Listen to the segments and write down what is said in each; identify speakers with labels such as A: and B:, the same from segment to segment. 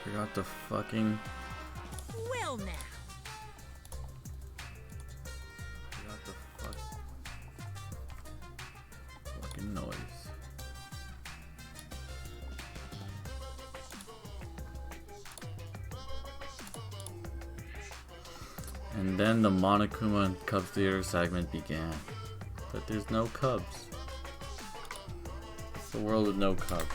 A: Forgot the fucking.
B: Well now.
A: Forgot the fucking noise. And then the Monokuma and Cub Theater segment began. But there's no Cubs. It's a world with no Cubs.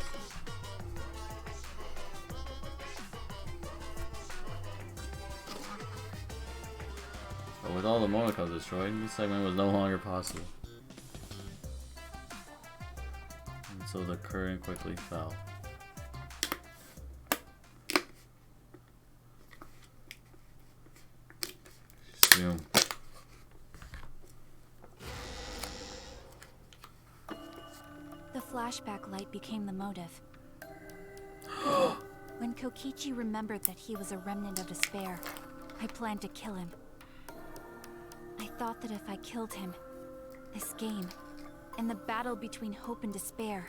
A: But with all the Monokubs destroyed, this segment was no longer possible. And so the curtain quickly fell. Zoom.
C: The flashback light became the motive. When Kokichi remembered that he was a remnant of despair, I planned to kill him. I thought that if I killed him, this game, and the battle between hope and despair,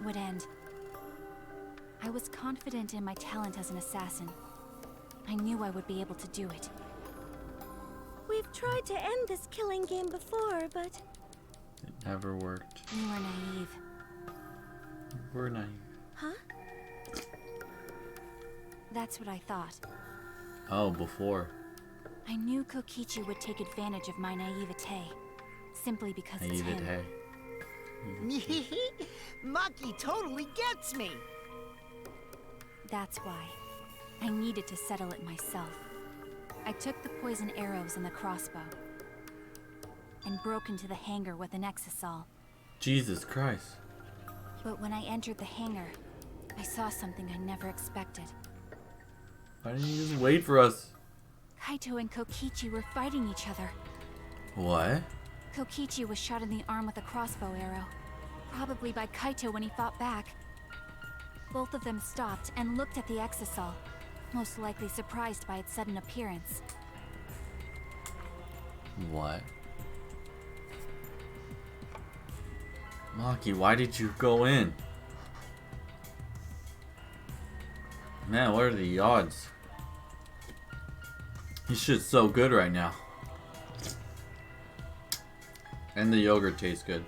C: would end. I was confident in my talent as an assassin. I knew I would be able to do it.
D: We've tried to end this killing game before, but...
A: It never worked.
C: You were naive.
A: We're naive.
D: Huh?
C: That's what I thought.
A: Oh, before.
C: I knew Kokichi would take advantage of my naivete, simply because it's him.
A: Naivete.
B: Maki totally gets me.
C: That's why. I needed to settle it myself. I took the poison arrows and the crossbow, and broke into the hangar with an exisal.
A: Jesus Christ.
C: But when I entered the hangar, I saw something I never expected.
A: Why didn't you just wait for us?
C: Kaito and Kokichi were fighting each other.
A: What?
C: Kokichi was shot in the arm with a crossbow arrow, probably by Kaito when he fought back. Both of them stopped and looked at the exisal, most likely surprised by its sudden appearance.
A: What? Maki, why did you go in? Man, what are the odds? This shit's so good right now. And the yogurt tastes good.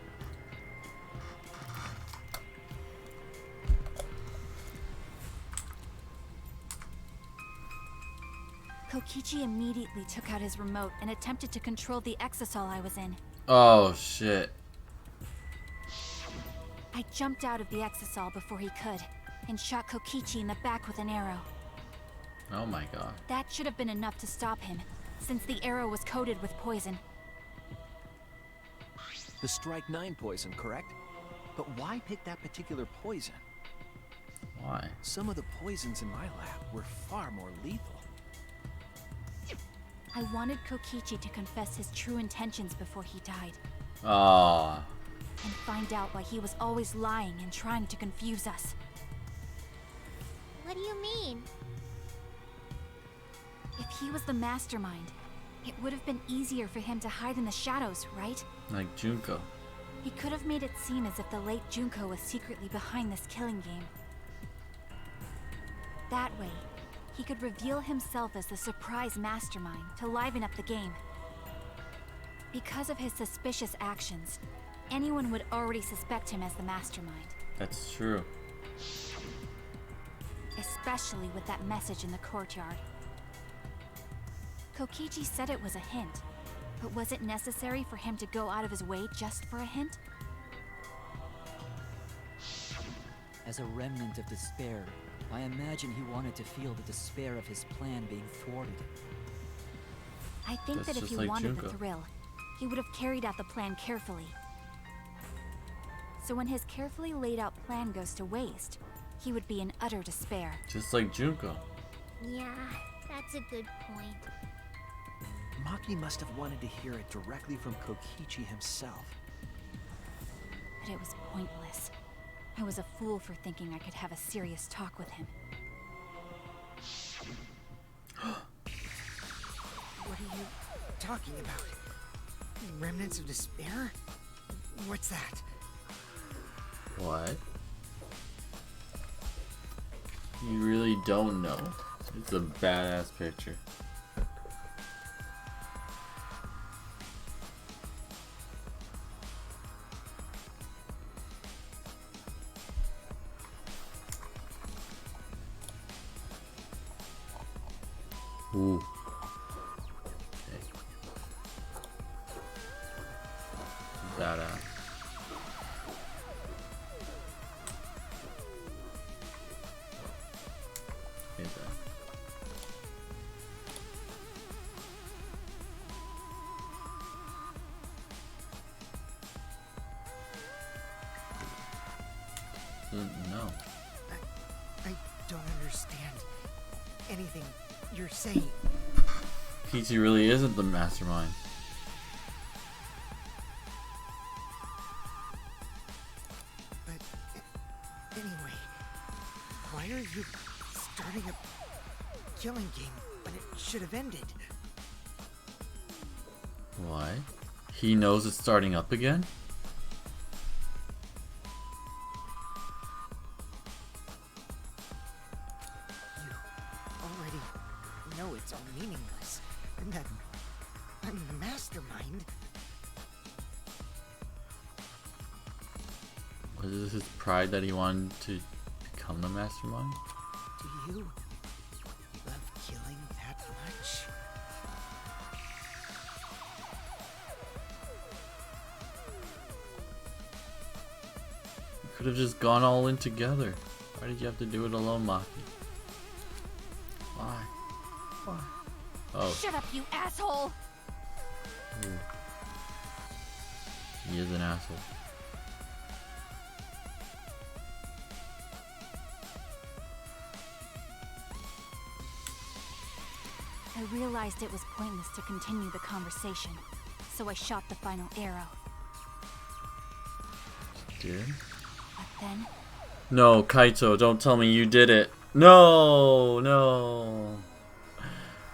C: Kokichi immediately took out his remote and attempted to control the exisal I was in.
A: Oh shit.
C: I jumped out of the exisal before he could, and shot Kokichi in the back with an arrow.
A: Oh my god.
C: That should have been enough to stop him, since the arrow was coated with poison.
E: The Strike 9 poison, correct? But why pick that particular poison?
A: Why?
E: Some of the poisons in my lab were far more lethal.
C: I wanted Kokichi to confess his true intentions before he died,
A: Ah.
C: and find out why he was always lying and trying to confuse us.
D: What do you mean?
C: If he was the mastermind, it would have been easier for him to hide in the shadows, right?
A: Like Junko.
C: He could have made it seem as if the late Junko was secretly behind this killing game. That way, he could reveal himself as the surprise mastermind to liven up the game. Because of his suspicious actions, anyone would already suspect him as the mastermind.
A: That's true.
C: Especially with that message in the courtyard. Kokichi said it was a hint, but was it necessary for him to go out of his way just for a hint?
F: As a remnant of despair, I imagine he wanted to feel the despair of his plan being thwarted.
C: I think
A: That's
C: that if
A: just
C: he
A: like
C: wanted
A: Junko.
C: the thrill, he would have carried out the plan carefully. So when his carefully laid out plan goes to waste, he would be in utter despair.
A: Just like Junko.
D: Yeah, that's a good point.
E: Maki must have wanted to hear it directly from Kokichi himself.
C: But it was pointless. I was a fool for thinking I could have a serious talk with him.
B: talking about? Remnants of despair? What's that?
A: What? You really don't know? It's a badass picture. Ooh. Okay. Badass. Okay, then. No.
B: I don't understand anything you're saying.
A: Peachy really isn't the mastermind.
B: But anyway, why are you starting a killing game when it should have ended?
A: Why? He knows it's starting up again?
B: You already know it's all meaningless, and that I'm the mastermind.
A: Was this his pride that he wanted to become the mastermind?
B: Do you love killing that much?
A: You could have just gone all in together. Why did you have to do it alone, Maki? Why? Why? Oh.
C: Shut up, you asshole!
A: Ooh. He is an asshole.
C: I realized it was pointless to continue the conversation, so I shot the final arrow.
A: Did?
C: But then,
A: No, Kaito, don't tell me you did it. No, no.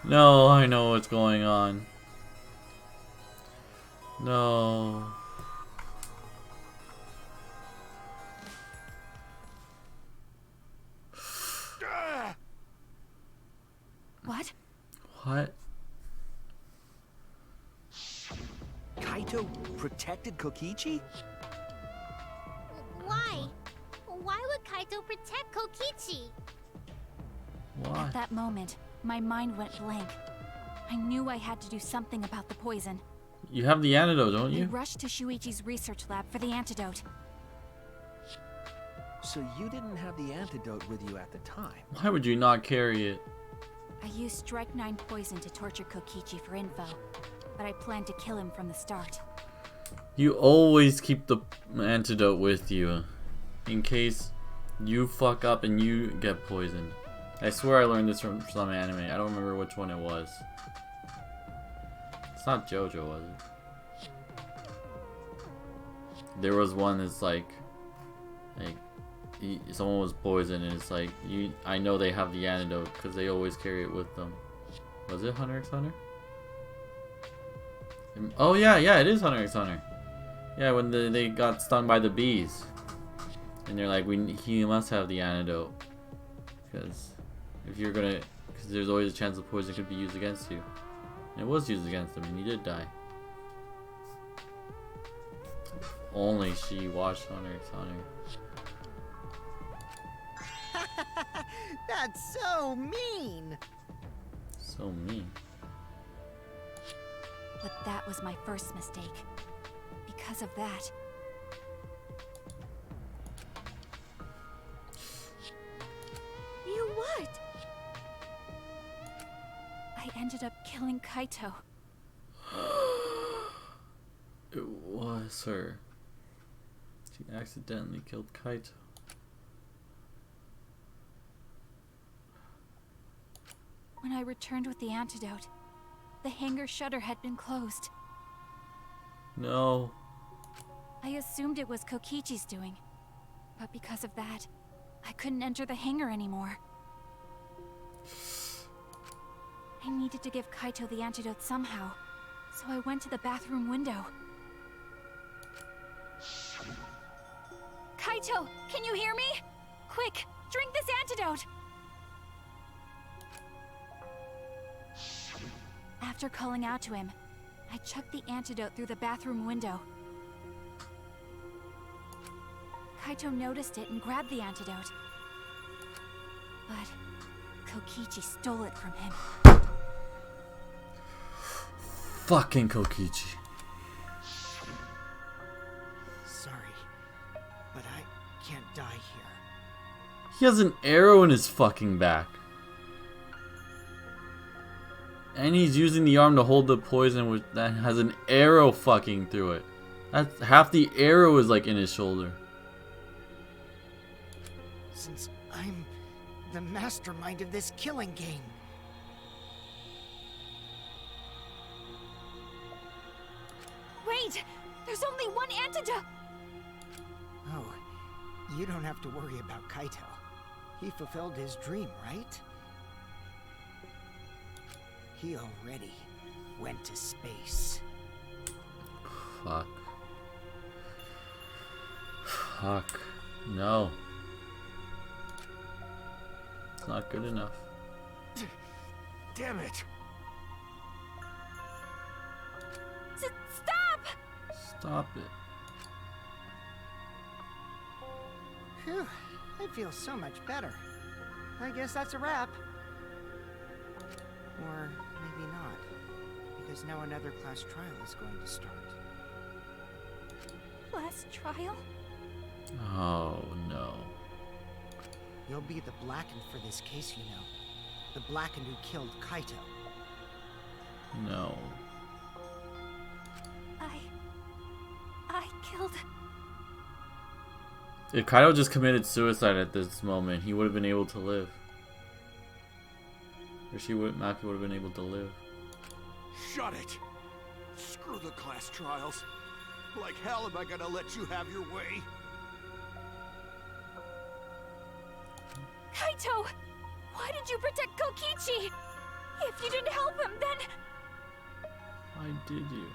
A: No, I know what's going on. No.
C: what?
A: What?
E: Kaito protected Kokichi?
G: Why? Why would Kaito protect Kokichi?
A: Why?
C: At that moment, my mind went blank. I knew I had to do something about the poison.
A: You have the antidote, don't
C: I
A: you?
C: rushed to Shuichi's research lab for the antidote.
E: So you didn't have the antidote with you at the time.
A: Why would you not carry it?
C: I used Strike 9 poison to torture Kokichi for info, but I planned to kill him from the start.
A: You always keep the antidote with you, in case you fuck up and you get poisoned. I swear I learned this from some anime. I don't remember which one it was. It's not JoJo, was it? There was one that's like someone was poisoned and it's like, I know they have the antidote because they always carry it with them. Was it Hunter x Hunter? Oh yeah, it is Hunter x Hunter. Yeah, when they got stung by the bees, and they're like, he must have the antidote, because because there's always a chance the poison could be used against you. And it was used against him, and he did die. If only she watched Hunter x Hunter.
B: That's so mean!
A: So mean.
C: But that was my first mistake. Because of that,
D: You what?
C: I ended up killing Kaito.
A: It was her. She accidentally killed Kaito.
C: When I returned with the antidote, the hangar shutter had been closed.
A: No.
C: I assumed it was Kokichi's doing, but because of that, I couldn't enter the hangar anymore. I needed to give Kaito the antidote somehow, So I went to the bathroom window. Kaito, can you hear me? Quick, drink this antidote! After calling out to him, I chucked the antidote through the bathroom window. Kaito noticed it and grabbed the antidote. But Kokichi stole it from him.
A: Fucking Kokichi.
B: Sorry, but I can't die here.
A: He has an arrow in his fucking back. And he's using the arm to hold the poison that has an arrow fucking through it. That's half the arrow is like in his shoulder.
B: Since I'm the mastermind of this killing game.
C: Wait! There's only one antidote!
B: Oh, you don't have to worry about Kaito. He fulfilled his dream, right? He already went to space.
A: Fuck. Fuck. No. It's not good enough.
E: Damn it!
C: Stop!
A: Stop it.
B: Phew, I feel so much better. I guess that's a wrap. Or maybe not, because now another class trial is going to start.
C: Last trial?
A: Oh no.
B: You'll be the Blackened for this case, you know. The Blackened who killed Kaito.
A: No.
C: I killed...
A: If Kaito just committed suicide at this moment, he would have been able to live. Or Maki would have been able to live.
E: Shut it! Screw the class trials. Like hell am I gonna let you have your way?
C: Kaito! Why did you protect Kokichi? If you didn't help him, then...
A: Why did you?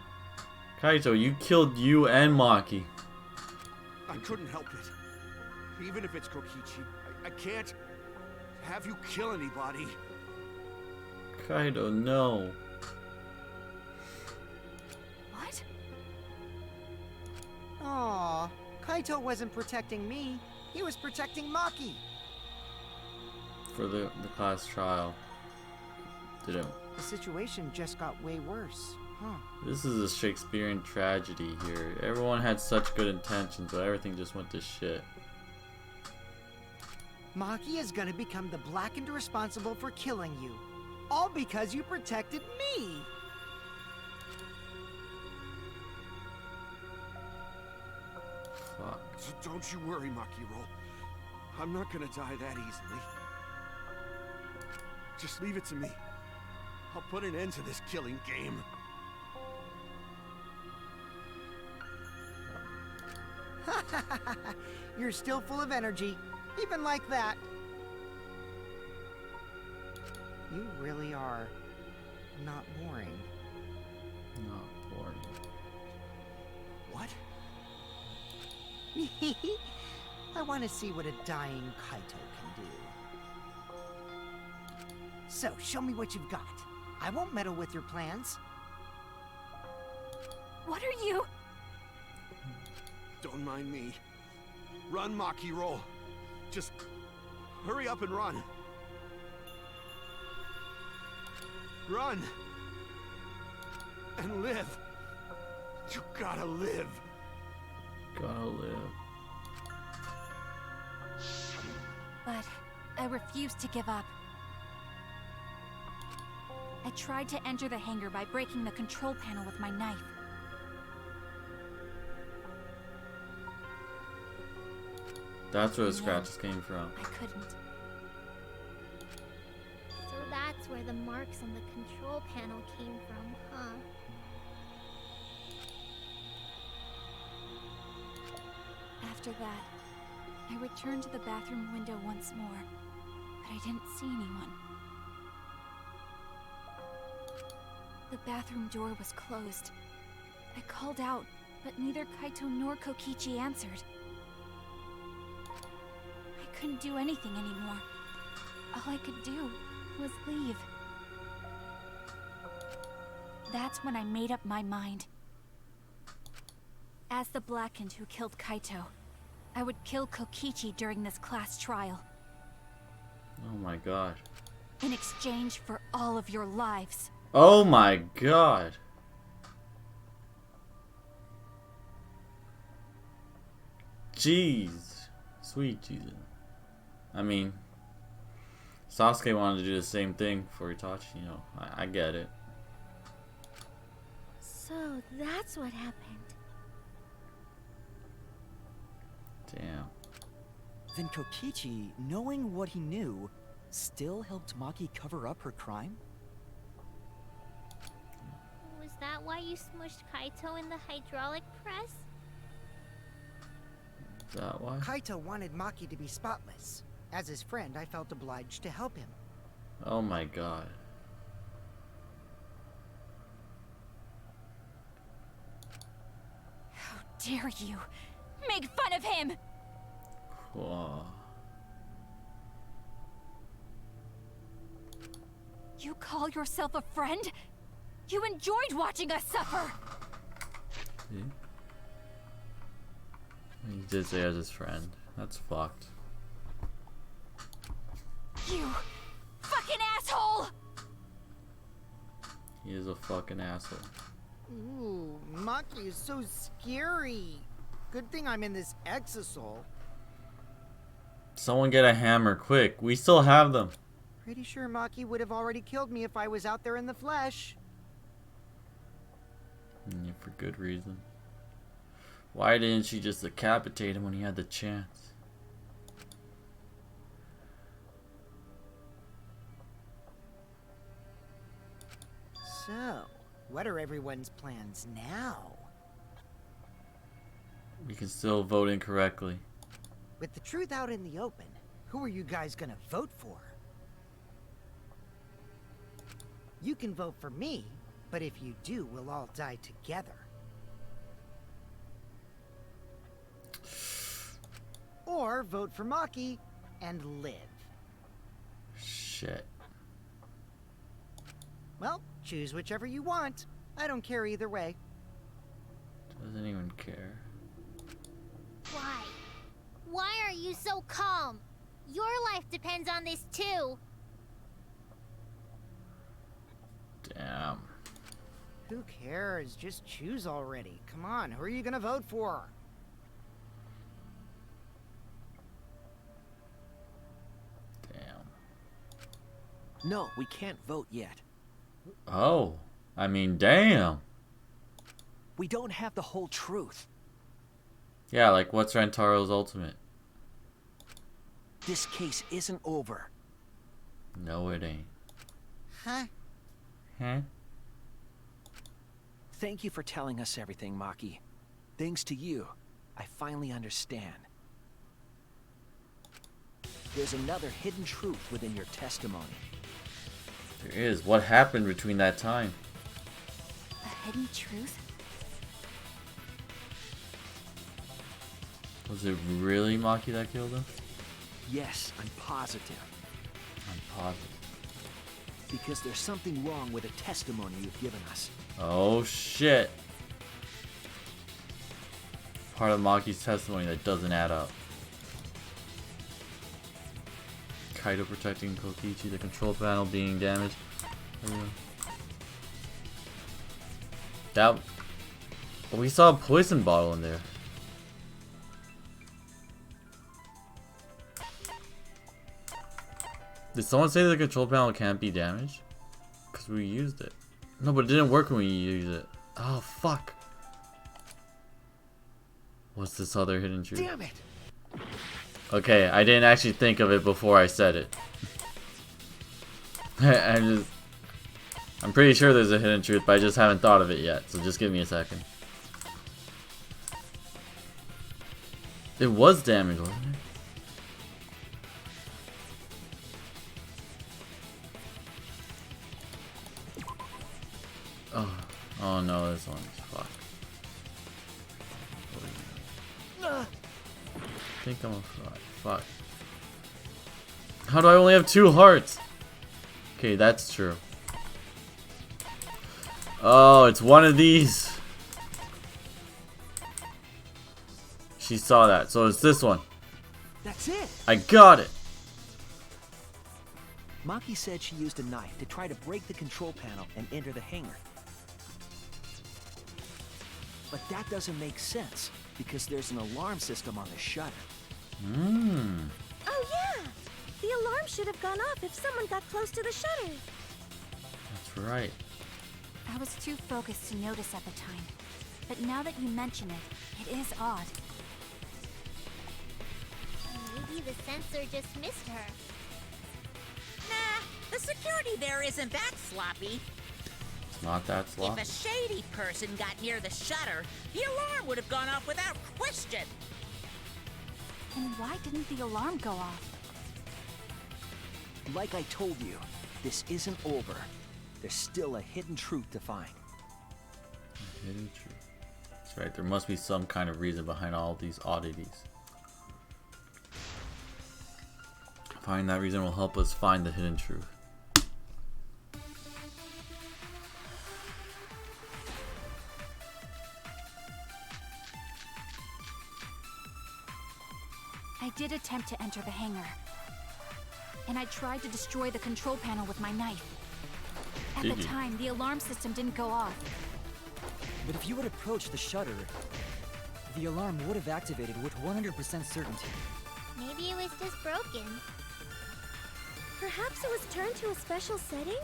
A: Kaito, you killed you and Maki.
E: I couldn't help it. Even if it's Kokichi, I can't have you kill anybody.
A: Kaito, no.
C: What?
B: Aw, Kaito wasn't protecting me. He was protecting Maki.
A: For the class trial. Didn't.
B: The situation just got way worse, huh?
A: This is a Shakespearean tragedy here. Everyone had such good intentions, but everything just went to shit.
B: Maki is gonna become the Blackened responsible for killing you. All because you protected me!
A: Fuck.
E: So don't you worry, Makiro. I'm not gonna die that easily. Just leave it to me. I'll put an end to this killing game.
B: You're still full of energy, even like that. You really are not boring.
A: Not boring.
E: What?
B: I want to see what a dying Kaito can do. So, show me what you've got. I won't meddle with your plans.
C: What are you?
E: Don't mind me. Run, Makiro. Just hurry up and run. Run! And live! You gotta live!
A: Gotta live.
C: But I refused to give up. I tried to enter the hangar by breaking the control panel with my knife.
A: That's where the scratches came from.
C: I couldn't.
G: So that's where the marks on the control panel came from, huh?
C: After that, I returned to the bathroom window once more, but I didn't see anyone. The bathroom door was closed. I called out, but neither Kaito nor Kokichi answered. I couldn't do anything anymore. All I could do was leave. That's when I made up my mind. As the Blackened who killed Kaito, I would kill Kokichi during this class trial.
A: Oh my god.
C: In exchange for all of your lives.
A: Oh my god. Jeez. Sweet Jesus. I mean, Sasuke wanted to do the same thing for Itachi, you know. I get it.
D: So that's what happened.
A: Damn.
F: Then Kokichi, knowing what he knew, still helped Maki cover up her crime?
G: Was that why you smushed Kaito in the hydraulic press?
A: Is that why?
B: Kaito wanted Maki to be spotless. As his friend, I felt obliged to help him.
A: Oh my god.
C: How dare you make fun of him!
A: Whoa.
C: You call yourself a friend? You enjoyed watching us suffer!
A: See? He did say as his friend. That's fucked.
C: You fucking asshole!
A: He is a fucking asshole.
B: Ooh, Maki is so scary. Good thing I'm in this exosoul.
A: Someone get a hammer, quick. We still have them.
B: Pretty sure Maki would have already killed me if I was out there in the flesh.
A: Yeah, for good reason. Why didn't she just decapitate him when he had the chance?
B: So, what are everyone's plans now?
A: We can still vote incorrectly.
B: With the truth out in the open, who are you guys gonna vote for? You can vote for me, but if you do, we'll all die together. Or vote for Maki and live.
A: Shit.
B: Well, choose whichever you want. I don't care either way.
A: Doesn't even care.
G: Why? Why are you so calm? Your life depends on this too.
A: Damn.
B: Who cares? Just choose already. Come on, who are you gonna vote for?
A: Damn.
H: No, we can't vote yet.
A: Oh. I mean, damn.
H: We don't have the whole truth.
A: Yeah, like what's Rantaro's ultimate?
H: This case isn't over.
A: No, it ain't.
B: Huh?
A: Huh?
H: Thank you for telling us everything, Maki. Thanks to you, I finally understand. There's another hidden truth within your testimony.
A: There is. What happened between that time?
C: A hidden truth?
A: Was it really Maki that killed him?
H: Yes, I'm positive.
A: I'm positive.
H: Because there's something wrong with the testimony you've given us.
A: Oh shit. Part of Maki's testimony that doesn't add up. Kaito protecting Kokichi, the control panel being damaged. That... We saw a poison bottle in there. Did someone say the control panel can't be damaged? Because we used it. No, but it didn't work when we used it. Oh, fuck. What's this other hidden truth?
B: Damn it!
A: Okay, I didn't actually think of it before I said it. I'm pretty sure there's a hidden truth, but I just haven't thought of it yet. So just give me a second. It was damaged, wasn't it? Oh no, this one's fucked. I think I'm a fuck. How do I only have 2 hearts? Okay, that's true. Oh, it's one of these. She saw that, so it's this one.
H: That's it!
A: I got it!
H: Maki said she used a knife to try to break the control panel and enter the hangar. But that doesn't make sense, because there's an alarm system on the shutter.
D: Oh yeah! The alarm should have gone off if someone got close to the shutter.
A: That's right.
C: I was too focused to notice at the time. But now that you mention it, it is odd.
G: Maybe the sensor just missed her.
I: Nah, the security there isn't that sloppy.
A: It's not that slow.
I: If a shady person got near the shutter, the alarm would have gone off without question.
C: And why didn't the alarm go off?
H: Like I told you, this isn't over. There's still a hidden truth to find.
A: Hidden truth. That's right, there must be some kind of reason behind all these oddities. Finding that reason will help us find the hidden truth.
C: I did attempt to enter the hangar. And I tried to destroy the control panel with my knife. At the time, the alarm system didn't go off.
F: But if you had approached the shutter, the alarm would have activated with 100% certainty.
G: Maybe it was just broken.
D: Perhaps it was turned to a special setting?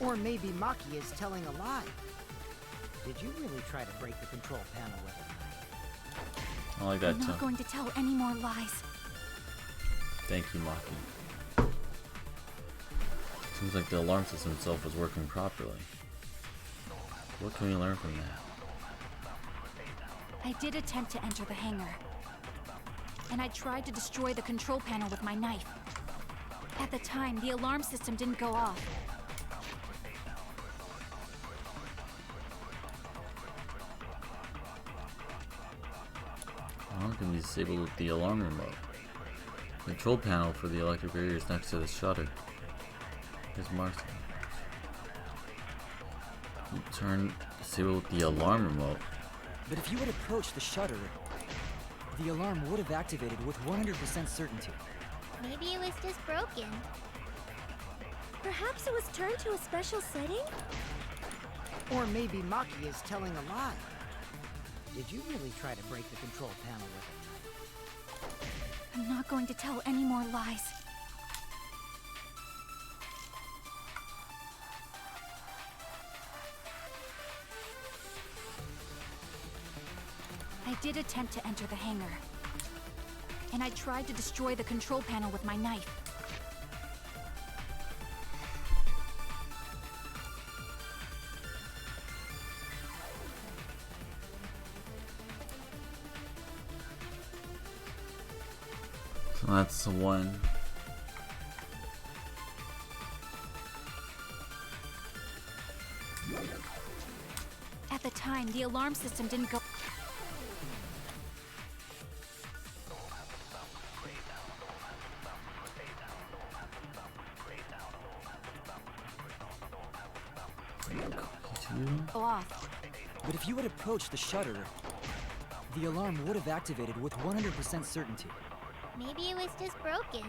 B: Or maybe Maki is telling a lie. Did you really try to break the control panel with it?
A: I like that
C: I'm
A: too.
C: not going to tell any more lies.
A: Thank you, Maki. Seems like the alarm system itself was working properly. What can we learn from that?
C: I did attempt to enter the hangar. And I tried to destroy the control panel with my knife. At the time, the alarm system didn't go off.
A: How can we disable the alarm remote? Control panel for the electric barrier is next to the shutter. Here's Marcy. Disable the alarm remote.
F: But if you had approached the shutter, the alarm would have activated with 100% certainty.
G: Maybe it was just broken.
D: Perhaps it was turned to a special setting?
B: Or maybe Maki is telling a lie. Did you really try to break the control panel with it?
C: I'm not going to tell any more lies. I did attempt to enter the hangar. And I tried to destroy the control panel with my knife.
A: So that's the one.
C: At the time, the alarm system didn't go. Off.
F: But if you had approached the shutter, the alarm would have activated with 100% certainty.
G: Maybe it was just broken.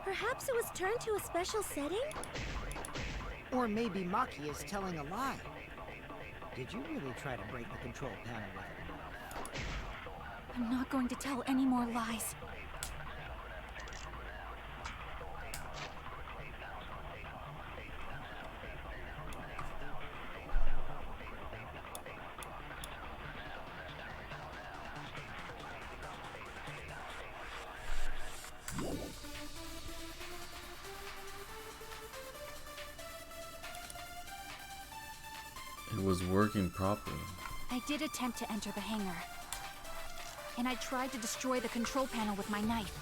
D: Perhaps it was turned to a special setting?
B: Or maybe Maki is telling a lie. Did you really try to break the control panel with it?
C: I'm not going to tell any more lies.
A: It was working properly.
C: I did attempt to enter the hangar. And I tried to destroy the control panel with my knife.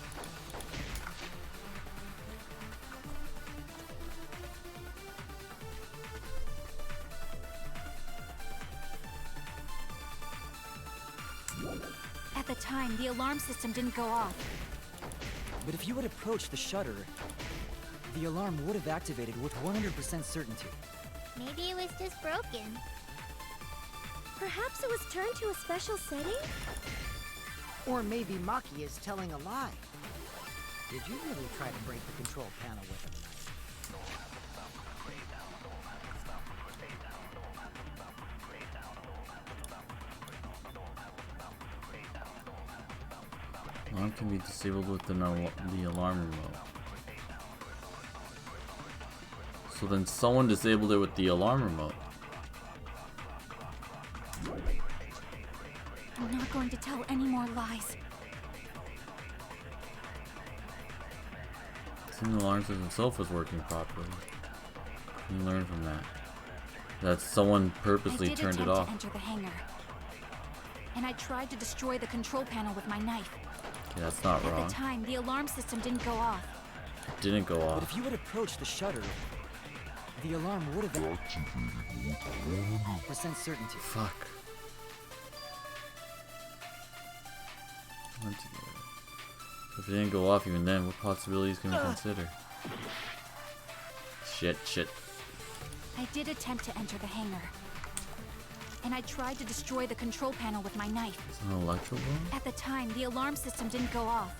C: At the time, the alarm system didn't go off.
F: But if you had approached the shutter, the alarm would have activated with 100% certainty.
G: Maybe it was just broken.
D: Perhaps it was turned to a special setting?
B: Or maybe Maki is telling a lie. Did you really try to break the control panel with him?
A: Alarm can be disabled with the alarm remote. So then someone disabled it with the alarm remote.
C: I'm not going to tell any more lies.
A: Seeing the alarm system itself was working properly. You learn from that. That someone purposely turned it off.
C: I did attempt to enter the hangar. And I tried to destroy the control panel with my knife.
A: Okay, that's not wrong.
C: At the time, the alarm system didn't go off.
A: It didn't go
F: But
A: off.
F: if you had approached the shutter, the alarm would have activated with 100% certainty.
A: Fuck. If it didn't go off even then, what possibilities can we consider? Shit.
C: I did attempt to enter the hangar. And I tried to destroy the control panel with my knife.
A: Is it an electro bomb?
C: At the time, the alarm system didn't go off.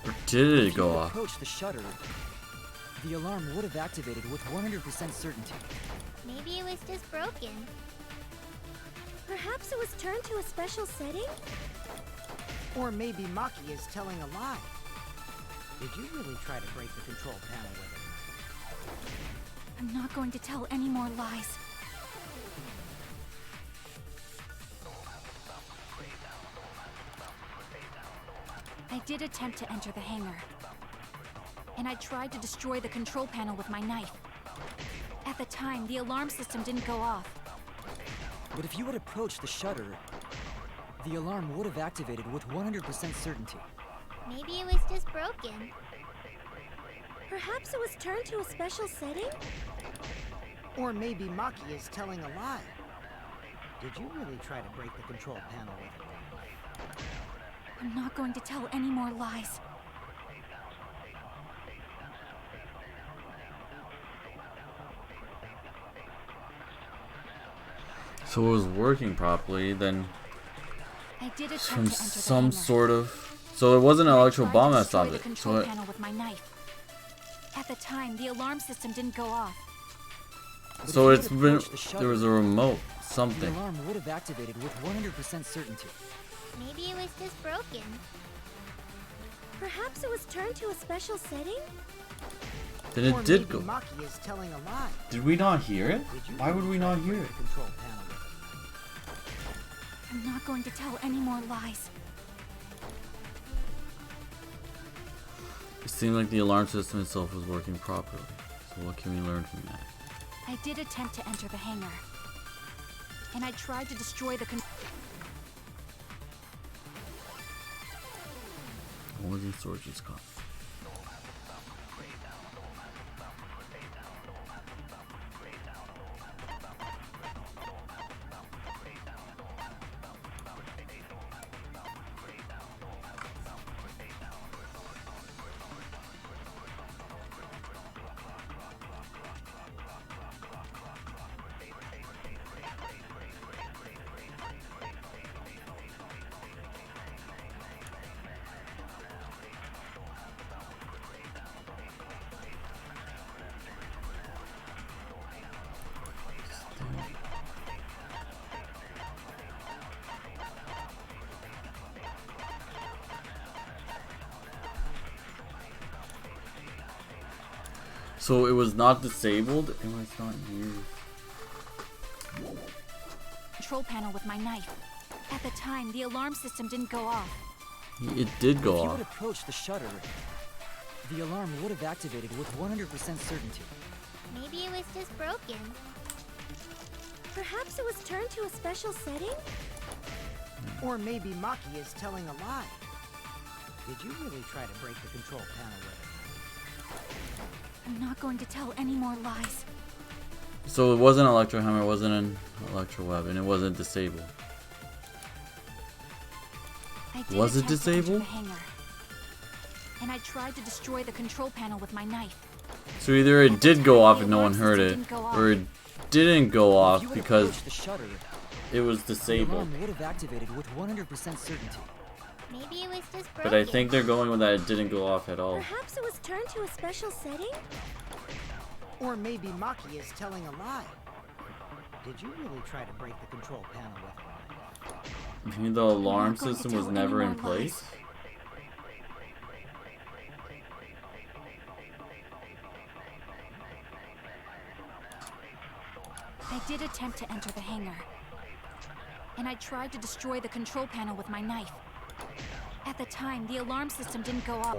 A: Or did it
F: If
A: go
F: you had
A: off?
F: approached the shutter, the alarm would have activated with 100% certainty.
G: Maybe it was just broken.
D: Perhaps it was turned to a special setting?
B: Or maybe Maki is telling a lie. Did you really try to break the control panel with him?
C: I'm not going to tell any more lies. I did attempt to enter the hangar. And I tried to destroy the control panel with my knife. At the time, the alarm system didn't go off.
F: But if you had approached the shutter, the alarm would have activated with 100% certainty.
G: Maybe it was just broken.
D: Perhaps it was turned to a special setting?
B: Or maybe Maki is telling a lie. Did you really try to break the control panel with him?
C: I'm not going to tell any more lies.
A: So it was working properly, then
C: I did attempt
A: from
C: to enter the
A: some
C: hangar.
A: sort of... So it wasn't an
C: I
A: electro
C: tried
A: bomb
C: to
A: that
C: destroy
A: stopped
C: the
A: it.
C: control
A: So it,
C: panel with my knife. At the time, the alarm system didn't go off.
A: so
F: if
A: it's
F: you had
A: been...
F: approached the shutter,
A: There was a remote.
F: the
A: Something.
F: alarm would have activated with 100% certainty.
G: Maybe it was just broken.
D: Perhaps it was turned to a special setting?
A: Then
B: Or
A: it did
B: maybe
A: go.
B: Maki is telling a lie.
A: Did we not hear it?
B: Did you
A: Why would
B: really
A: we
B: try
A: not
B: to
A: hear
B: break
A: it?
B: the control panel with him?
C: I'm not going to tell any more lies.
A: It seemed like the alarm system itself was working properly. So what can we learn from that?
C: I did attempt to enter the hangar. And I tried to destroy the
A: What was in storage's cost? So it was not disabled and was not used.
C: control panel with my knife. At the time, the alarm system didn't go off.
A: It did go
F: If you
A: off.
F: had approached the shutter, the alarm would have activated with 100% certainty.
G: Maybe it was just broken.
D: Perhaps it was turned to a special setting?
B: Or maybe Maki is telling a lie. Did you really try to break the control panel with him?
C: I'm not going to tell any more lies.
A: So it wasn't an electro hammer, it wasn't an electro weapon, it wasn't disabled.
C: I did
A: Was it
C: attempt to enter
A: disabled?
C: the hangar, and I tried to destroy the control panel with my knife.
A: So either it did go off and no one heard it, or it didn't go off because
F: the shutter,
A: it was
F: the
A: disabled.
F: alarm would have activated with 100% certainty.
G: Maybe it was just broken.
A: But I think they're going with that it didn't go off at all.
D: Perhaps it was turned to a special setting?
B: Or maybe Maki is telling a lie. Did you really try to break the control panel with
A: Maybe the alarm
C: not going to
A: system was
C: tell
A: never
C: any
A: in
C: more
A: place.
C: I did attempt to enter the hangar, and I tried to destroy the control panel with my knife. At the time, the alarm system didn't go off.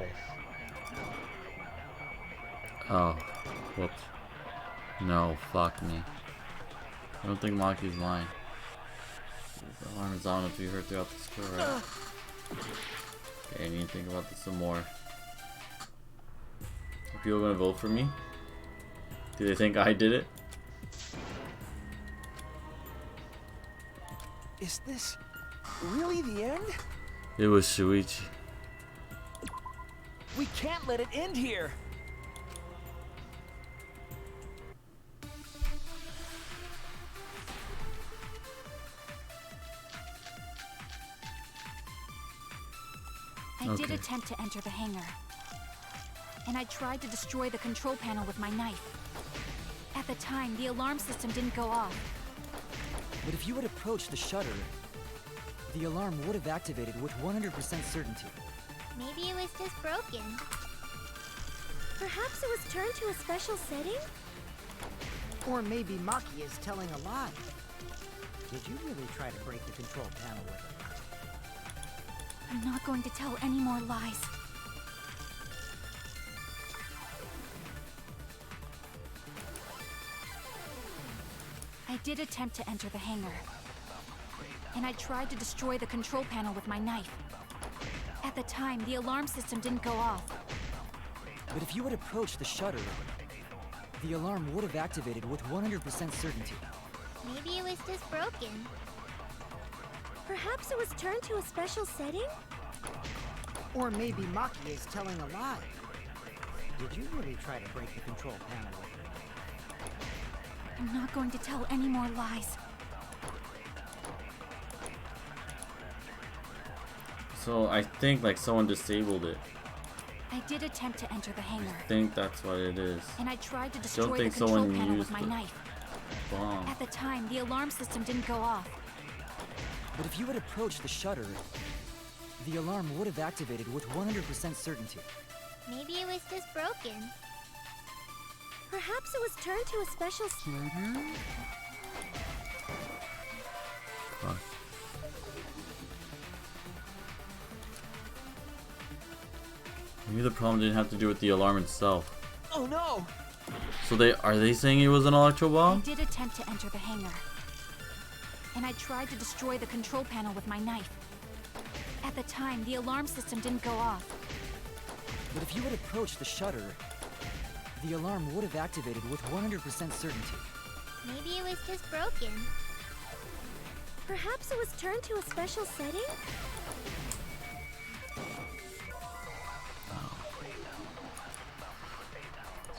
A: Oh, whoops. No, fuck me. I don't think Maki's lying. The alarm is on if you heard throughout the store, right? Okay, I need to think about this some more. Are people gonna vote for me? Do they think I did it?
H: Is this really the end?
A: It was Shuichi.
H: We can't let it end here.
C: I did
A: Okay.
C: attempt to enter the hangar, and I tried to destroy the control panel with my knife. At the time, the alarm system didn't go off.
F: But if you had approached the shutter, the alarm would have activated with 100% certainty.
G: Maybe it was just broken.
D: Perhaps it was turned to a special setting?
B: Or maybe Maki is telling a lie. Did you really try to break the control panel with it?
C: I'm not going to tell any more lies. I did attempt to enter the hangar, and I tried to destroy the control panel with my knife. At the time, the alarm system didn't go off.
F: But if you had approached the shutter, the alarm would have activated with 100% certainty.
G: Maybe it was just broken.
D: Perhaps it was turned to a special setting?
B: Or maybe Maki is telling a lie. Did you really try to break the control panel with it?
C: I'm not going to tell any more lies.
A: So I think like someone disabled it.
C: I did attempt to enter the hangar,
A: I think that's what it is.
C: and I tried to destroy the
A: think
C: control
A: someone
C: panel with
A: used
C: my
A: the
C: knife.
A: Bomb.
C: At the time, the alarm system didn't go off.
F: But if you had approached the shutter, the alarm would have activated with 100% certainty.
G: Maybe it was just broken.
D: Perhaps it was turned to a special
A: Fuck. Maybe the problem didn't have to do with the alarm itself.
H: Oh no!
A: So are they saying it was an electro
C: I
A: bomb?
C: did attempt to enter the hangar, and I tried to destroy the control panel with my knife. At the time, the alarm system didn't go off.
F: But if you had approached the shutter, the alarm would have activated with 100% certainty.
G: Maybe it was just broken.
D: Perhaps it was turned to a special setting?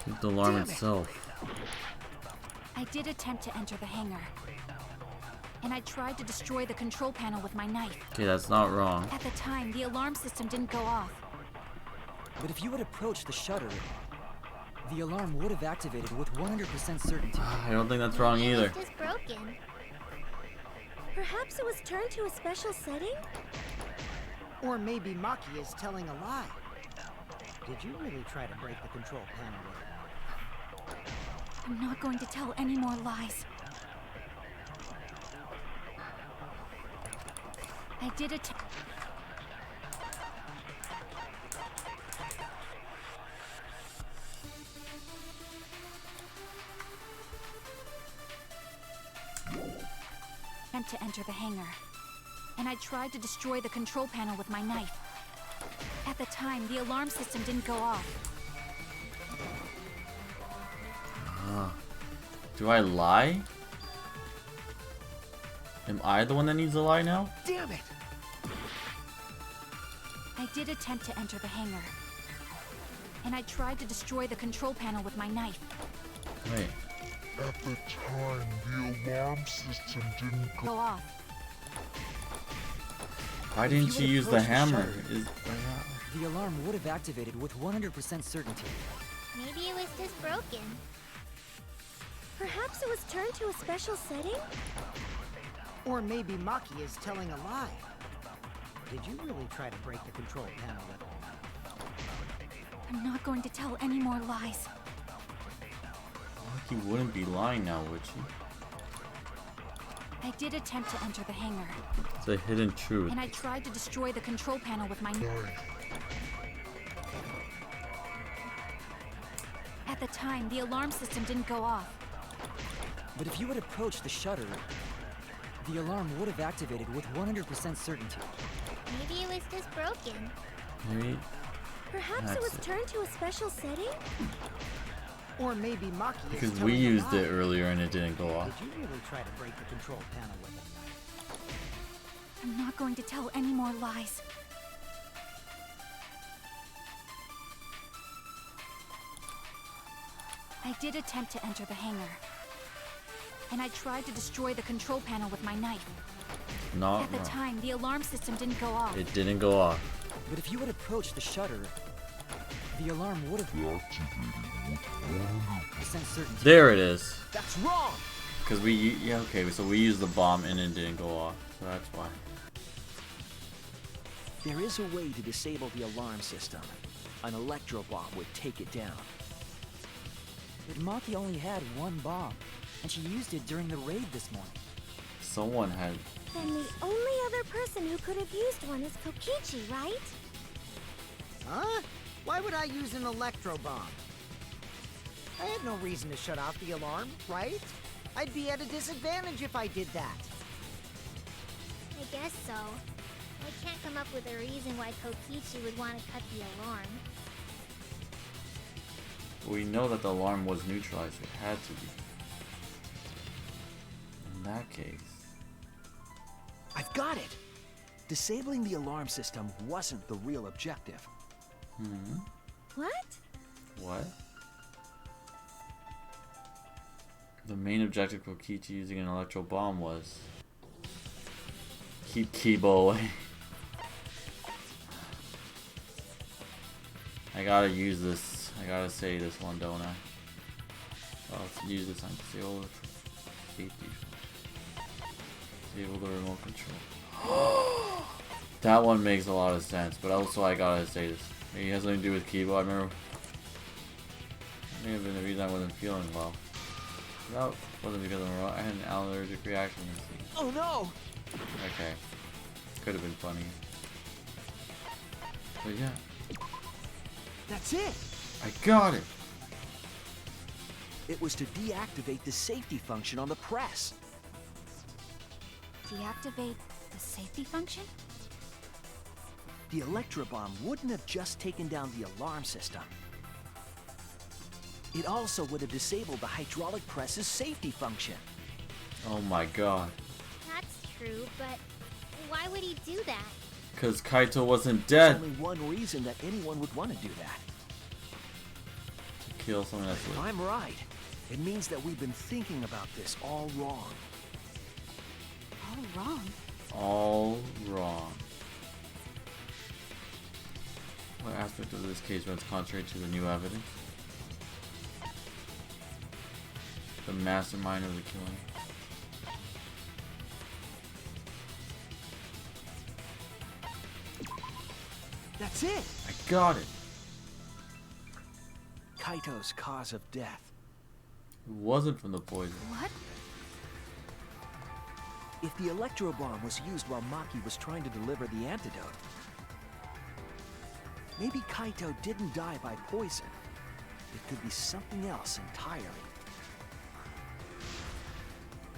A: It's the alarm
H: Damn it.
A: itself.
C: I did attempt to enter the hangar, and I tried to destroy the control panel with my knife.
A: Okay, that's not wrong.
C: At the time, the alarm system didn't go off.
F: But if you had approached the shutter, the alarm would have activated with 100% certainty.
A: I don't think that's wrong
G: Maybe it
A: either.
G: was just broken.
D: Perhaps it was turned to a special setting?
B: Or maybe Maki is telling a lie. Did you really try to break the control panel with it?
C: I'm not going to tell any more lies. I did attempt. To enter the hangar, and I tried to destroy the control panel with my knife. At the time, the alarm system didn't go off.
A: Do I lie? Am I the one that needs to lie now?
H: Damn it!
C: did attempt to enter the hangar. And I tried to destroy the control panel with my knife.
A: Wait.
J: At the time, the alarm system didn't
C: Go off.
A: Why didn't you use the hammer?
F: The alarm would have activated with 100% certainty.
G: Maybe it was just broken.
D: Perhaps it was turned to a special setting?
B: Or maybe Maki is telling a lie. Did you really try to break the control panel at all?
C: I'm not going to tell any more lies.
A: Maki wouldn't be lying now, would she?
C: I did attempt to enter the hangar.
A: It's a hidden truth.
C: And I tried to destroy the control panel with my knife. At the time, the alarm system didn't go off.
F: But if you had approached the shutter, the alarm would have activated with 100% certainty.
G: Maybe it was just broken.
A: Maybe.
D: Perhaps it was turned to a special setting?
B: Or maybe Maki is
A: Because
B: telling
A: we
B: a
A: used
B: lie.
A: it earlier and it didn't go off.
B: Did you really try to break the control panel with it?
C: I'm not going to tell any more lies. I did attempt to enter the hangar. And I tried to destroy the control panel with my knife.
A: Not
C: At the
A: wrong.
C: time, the alarm system didn't go off.
A: It didn't go off.
F: But if you had approached the shutter, the alarm would have
J: activated with
F: 100% certainty.
A: There it is.
H: That's wrong!
A: Because yeah, okay, so we used the bomb and it didn't go off. So that's why.
H: There is a way to disable the alarm system. An electro bomb would take it down.
F: But Maki only had one bomb, and she used it during the raid this morning.
A: Someone had.
D: Then the only other person who could have used one is Kokichi, right?
B: Huh? Why would I use an electro bomb? I had no reason to shut off the alarm, right? I'd be at a disadvantage if I did that.
G: I guess so. I can't come up with a reason why Kokichi would want to cut the alarm.
A: We know that the alarm was neutralized. It had to be. In that case.
H: I've got it! Disabling the alarm system wasn't the real objective.
D: What?
A: What? The main objective of Kokichi using an electro bomb was keep Kibo away. I gotta use this. I gotta say this one, don't I? Oh, let's use this on disable the safety. Disable the remote control. That one makes a lot of sense, but also I gotta say this. Maybe it has something to do with Kibo. I remember. May have been the reason I wasn't feeling well. That wasn't because I had an allergic reaction.
H: Oh no!
A: Okay. Could have been funny. But yeah.
H: That's it!
A: I got it!
H: It was to deactivate the safety function on the press.
C: Deactivate the safety function?
H: The electro bomb wouldn't have just taken down the alarm system. It also would have disabled the hydraulic press's safety function.
A: Oh my god.
G: That's true, but why would he do that?
A: Because Kaito wasn't
H: There's
A: dead.
H: only one reason that anyone would want to do that.
A: To kill someone that's
H: If I'm right, it means that we've been thinking about this all wrong.
C: All wrong.
A: all wrong. What aspect of this case runs contrary to the new evidence? The mastermind of the killing.
H: That's it!
A: I got it!
H: Kaito's cause of death.
A: It wasn't from the poison.
C: What?
H: If the electro bomb was used while Maki was trying to deliver the antidote, maybe Kaito didn't die by poison. It could be something else entirely.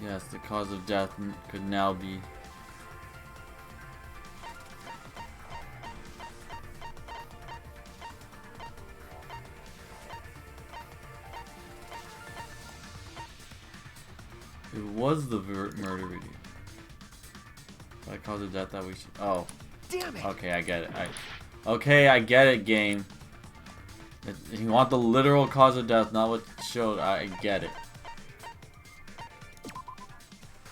A: Yes, the cause of death could now be... It was the murder video. By cause of death that we should... Oh.
H: Damn it!
A: Okay, I get it. Okay, I get it, game. You want the literal cause of death, not what showed. I get it.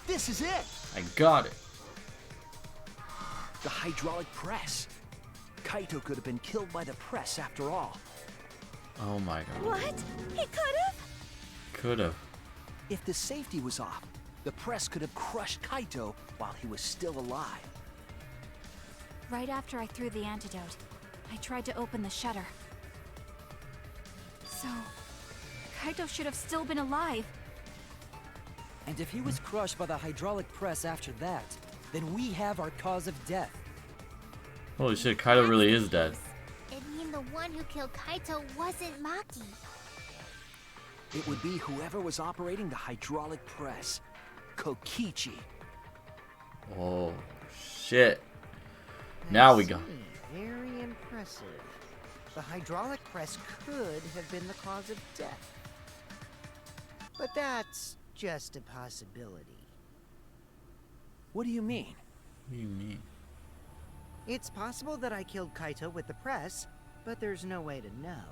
H: This is it!
A: I got it.
H: The hydraulic press. Kaito could have been killed by the press after all.
A: Oh my god.
D: What? He could have?
A: Could have.
H: If the safety was off, the press could have crushed Kaito while he was still alive.
C: Right after I threw the antidote, I tried to open the shutter. So, Kaito should have still been alive.
F: And if he was crushed by the hydraulic press after that, then we have our cause of death.
A: Holy shit, Kaito really is dead.
G: It'd mean the one who killed Kaito wasn't Maki.
H: It would be whoever was operating the hydraulic press. Kokichi.
A: Oh shit. Now we go.
B: Very impressive. The hydraulic press could have been the cause of death. But that's just a possibility.
H: What do you mean?
A: What do you mean?
B: It's possible that I killed Kaito with the press, but there's no way to know.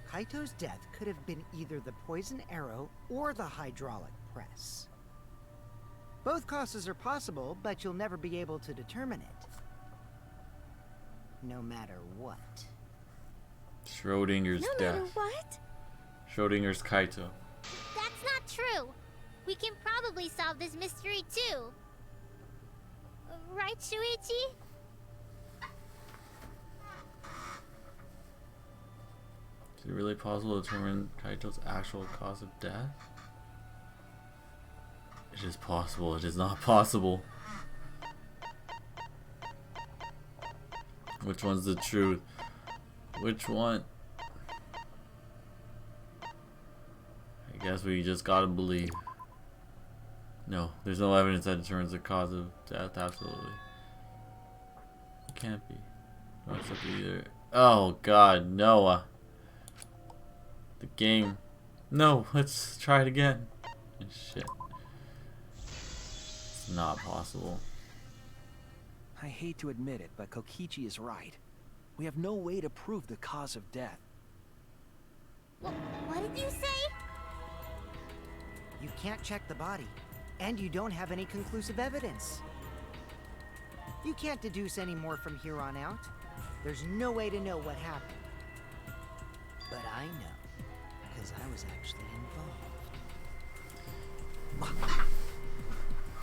B: Kaito's death could have been either the poison arrow or the hydraulic press. Both causes are possible, but you'll never be able to determine it. No matter what.
A: Schrodinger's
D: No
A: death.
D: matter what?
A: Schrodinger's Kaito.
G: That's not true. We can probably solve this mystery too. Right, Shuichi?
A: Is it really possible to determine Kaito's actual cause of death? It is possible. It is not possible. Which one's the truth? Which one? I guess we just gotta believe. No, there's no evidence that determines the cause of death. Absolutely. It can't be. No, it's not either. Oh god, Noah. The game. No, let's try it again. Shit. It's not possible.
H: I hate to admit it, but Kokichi is right. We have no way to prove the cause of death.
G: What did you say?
B: You can't check the body, and you don't have any conclusive evidence. You can't deduce any more from here on out. There's no way to know what happened. But I know, because I was actually involved.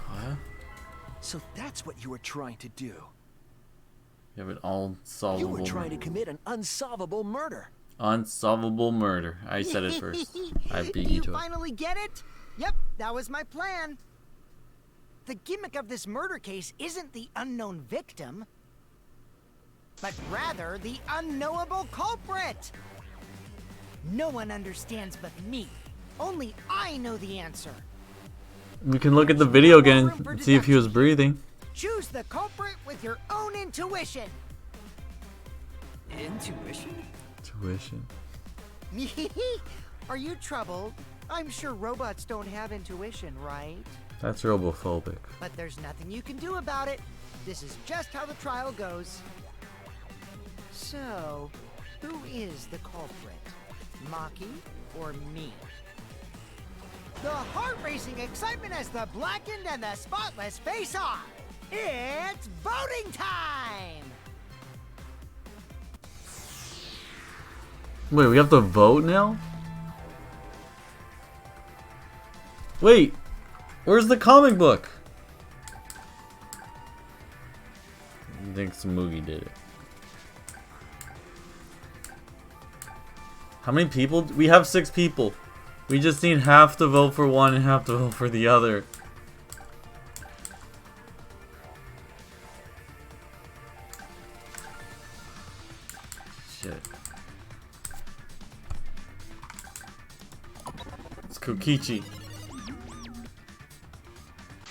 A: What?
H: So that's what you were trying to do.
A: You have an unsolvable.
H: You were trying to commit an unsolvable murder.
A: Unsolvable murder. I said it first. I beat you to it.
B: You finally get it? Yep, that was my plan. The gimmick of this murder case isn't the unknown victim, but rather the unknowable culprit. No one understands but me. Only I know the answer.
A: We can look at the video again and see if he was breathing.
B: Choose the culprit with your own intuition.
F: Intuition?
A: Tuition.
B: Are you troubled? I'm sure robots don't have intuition, right?
A: That's robophobic.
B: But there's nothing you can do about it. This is just how the trial goes. So, who is the culprit? Maki or me? The heart-racing excitement as the blackened and the spotless face off. It's voting time!
A: Wait, we have to vote now? Wait, where's the comic book? I think Smoogie did it. How many people? We have 6 people. We just need half to vote for one and half to vote for the other. Shit. It's Kokichi.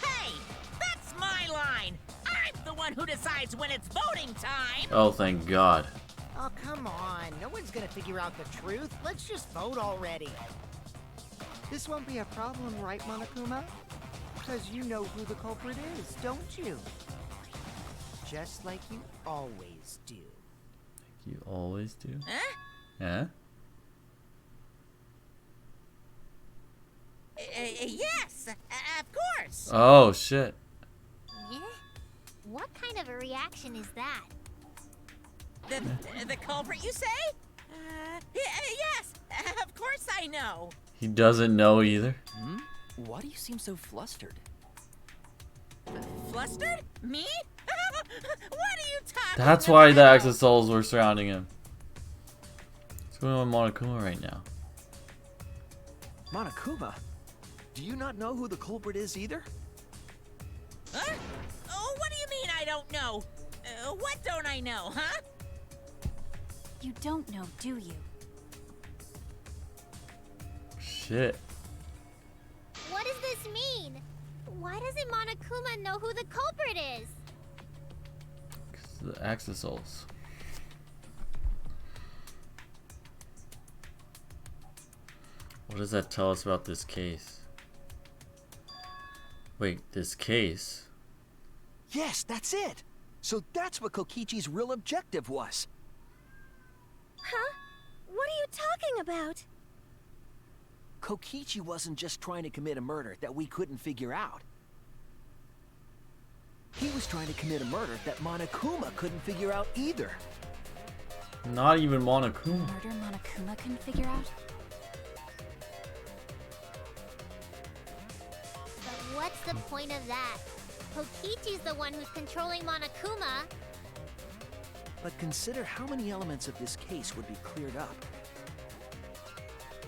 I: Hey, that's my line. I'm the one who decides when it's voting time.
A: Oh, thank God.
B: Oh, come on. No one's gonna figure out the truth. Let's just vote already. This won't be a problem, right, Monokuma? Because you know who the culprit is, don't you? Just like you always do.
A: You always do?
I: Huh?
A: Yeah?
I: Yes, of course.
A: Oh, shit.
G: Yeah? What kind of a reaction is that?
I: The culprit, you say? Yes, of course I know.
A: He doesn't know either.
F: Hmm? Why do you seem so flustered?
I: Flustered? Me? What are you talking
A: That's why the
I: about?
A: Exosouls were surrounding him. What's going on with Monokuma right now?
H: Monokuma? Do you not know who the culprit is either?
I: Huh? Oh, what do you mean I don't know? What don't I know, huh?
C: You don't know, do you?
A: Shit.
G: What does this mean? Why doesn't Monokuma know who the culprit is?
A: The Exosouls. What does that tell us about this case? Wait, this case?
H: Yes, that's it! So that's what Kokichi's real objective was.
D: Huh? What are you talking about?
H: Kokichi wasn't just trying to commit a murder that we couldn't figure out. He was trying to commit a murder that Monokuma couldn't figure out either.
A: Not even Monokuma.
C: Murder Monokuma couldn't figure out?
G: But what's the point of that? Kokichi's the one who's controlling Monokuma.
H: But consider how many elements of this case would be cleared up.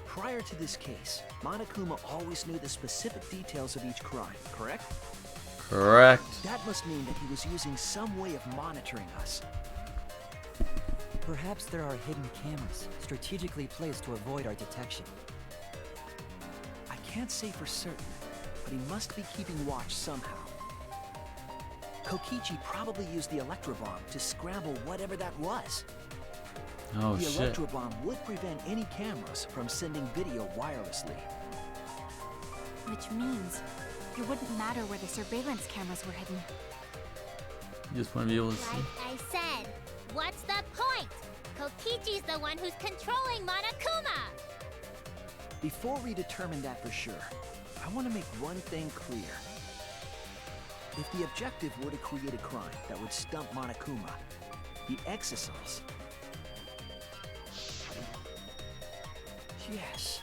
H: Prior to this case, Monokuma always knew the specific details of each crime, correct?
A: Correct.
H: That must mean that he was using some way of monitoring us.
F: Perhaps there are hidden cameras strategically placed to avoid our detection.
H: I can't say for certain, but he must be keeping watch somehow. Kokichi probably used the electrobomb to scramble whatever that was.
A: Oh
H: The
A: shit.
H: electrobomb would prevent any cameras from sending video wirelessly.
C: Which means it wouldn't matter where the surveillance cameras were hidden.
A: You just want to be able to see.
G: Like I said, what's the point? Kokichi's the one who's controlling Monokuma.
H: Before we determine that for sure, I want to make one thing clear. If the objective were to create a crime that would stump Monokuma, the Exosouls... Yes,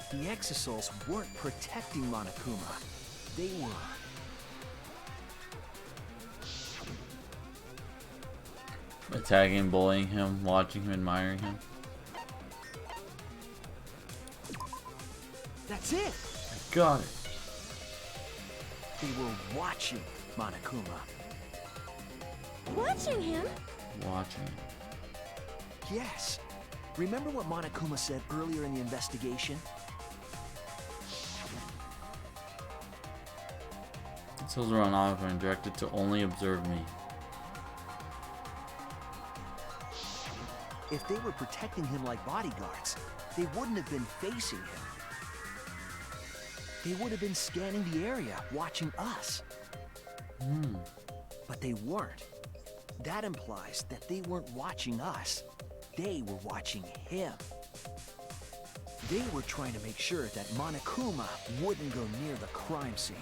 H: the Exosouls weren't protecting Monokuma. They were...
A: Attacking, bullying him, watching him, admiring him.
H: That's it!
A: I got it.
H: They were watching Monokuma.
D: Watching him?
A: Watching.
H: Yes. Remember what Monokuma said earlier in the investigation?
A: Souls are on auto and directed to only observe me.
H: If they were protecting him like bodyguards, they wouldn't have been facing him. They would have been scanning the area, watching us. But they weren't. That implies that they weren't watching us. They were watching him. They were trying to make sure that Monokuma wouldn't go near the crime scene.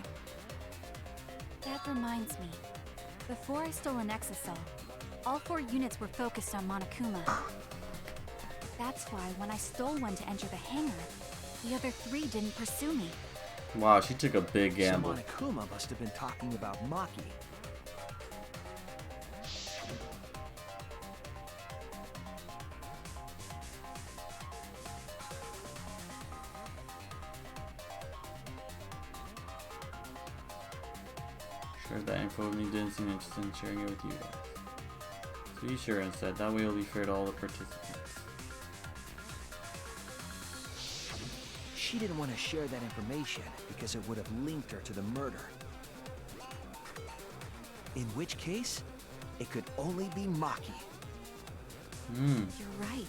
C: That reminds me. Before I stole an Exosol, all 4 units were focused on Monokuma. That's why when I stole one to enter the hangar, the other 3 didn't pursue me.
A: Wow, she took a big gamble.
H: So Monokuma must have been talking about Maki.
A: Shared that info with me, didn't seem interested in sharing it with you guys. So be sure instead, that way it'll be fair to all the participants.
H: She didn't want to share that information because it would have linked her to the murder. In which case, it could only be Maki.
C: You're right.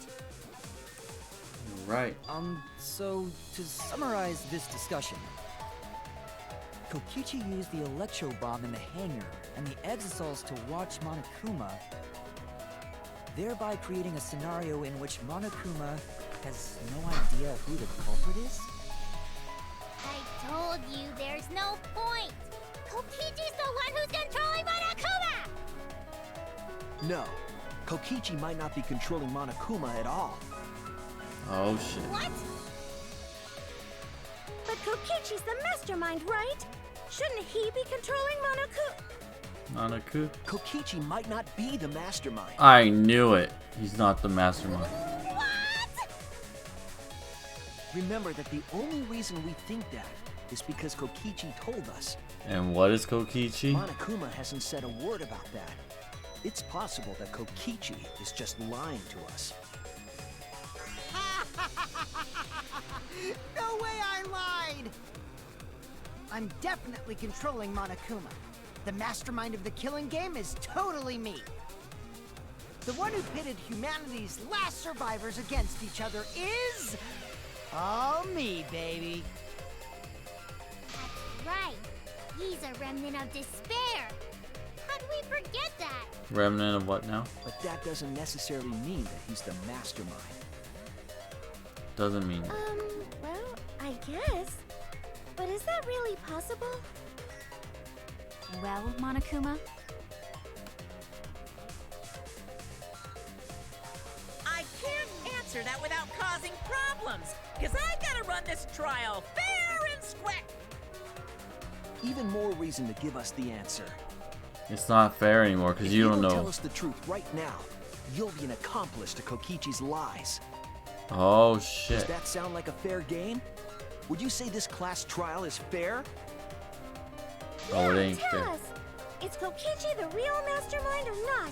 A: Right.
F: So to summarize this discussion, Kokichi used the electro bomb in the hangar and the exosols to watch Monokuma, thereby creating a scenario in which Monokuma has no idea who the culprit is?
G: I told you there's no point. Kokichi's the one who's controlling Monokuma!
H: No, Kokichi might not be controlling Monokuma at all.
A: Oh shit.
G: What?
D: But Kokichi's the mastermind, right? Shouldn't he be controlling
A: Monoku?
H: Kokichi might not be the mastermind.
A: I knew it. He's not the mastermind.
G: What?
H: Remember that the only reason we think that is because Kokichi told us.
A: And what is Kokichi?
H: Monokuma hasn't said a word about that. It's possible that Kokichi is just lying to us.
B: No way I lied! I'm definitely controlling Monokuma. The mastermind of the killing game is totally me. The one who pitted humanity's last survivors against each other is... all me, baby.
G: That's right. He's a remnant of despair. How'd we forget that?
A: Remnant of what now?
H: But that doesn't necessarily mean that he's the mastermind.
A: Doesn't mean.
D: Well, I guess. But is that really possible?
C: Well, Monokuma?
I: I can't answer that without causing problems, because I gotta run this trial fair and square.
H: Even more reason to give us the answer.
A: It's not fair anymore because you don't know.
H: Tell us the truth right now. You'll be an accomplice to Kokichi's lies.
A: Oh
H: Does
A: shit.
H: that sound like a fair game? Would you say this class trial is fair?
A: Oh, it ain't
D: Tell
A: fair.
D: us, is Kokichi the real mastermind or not?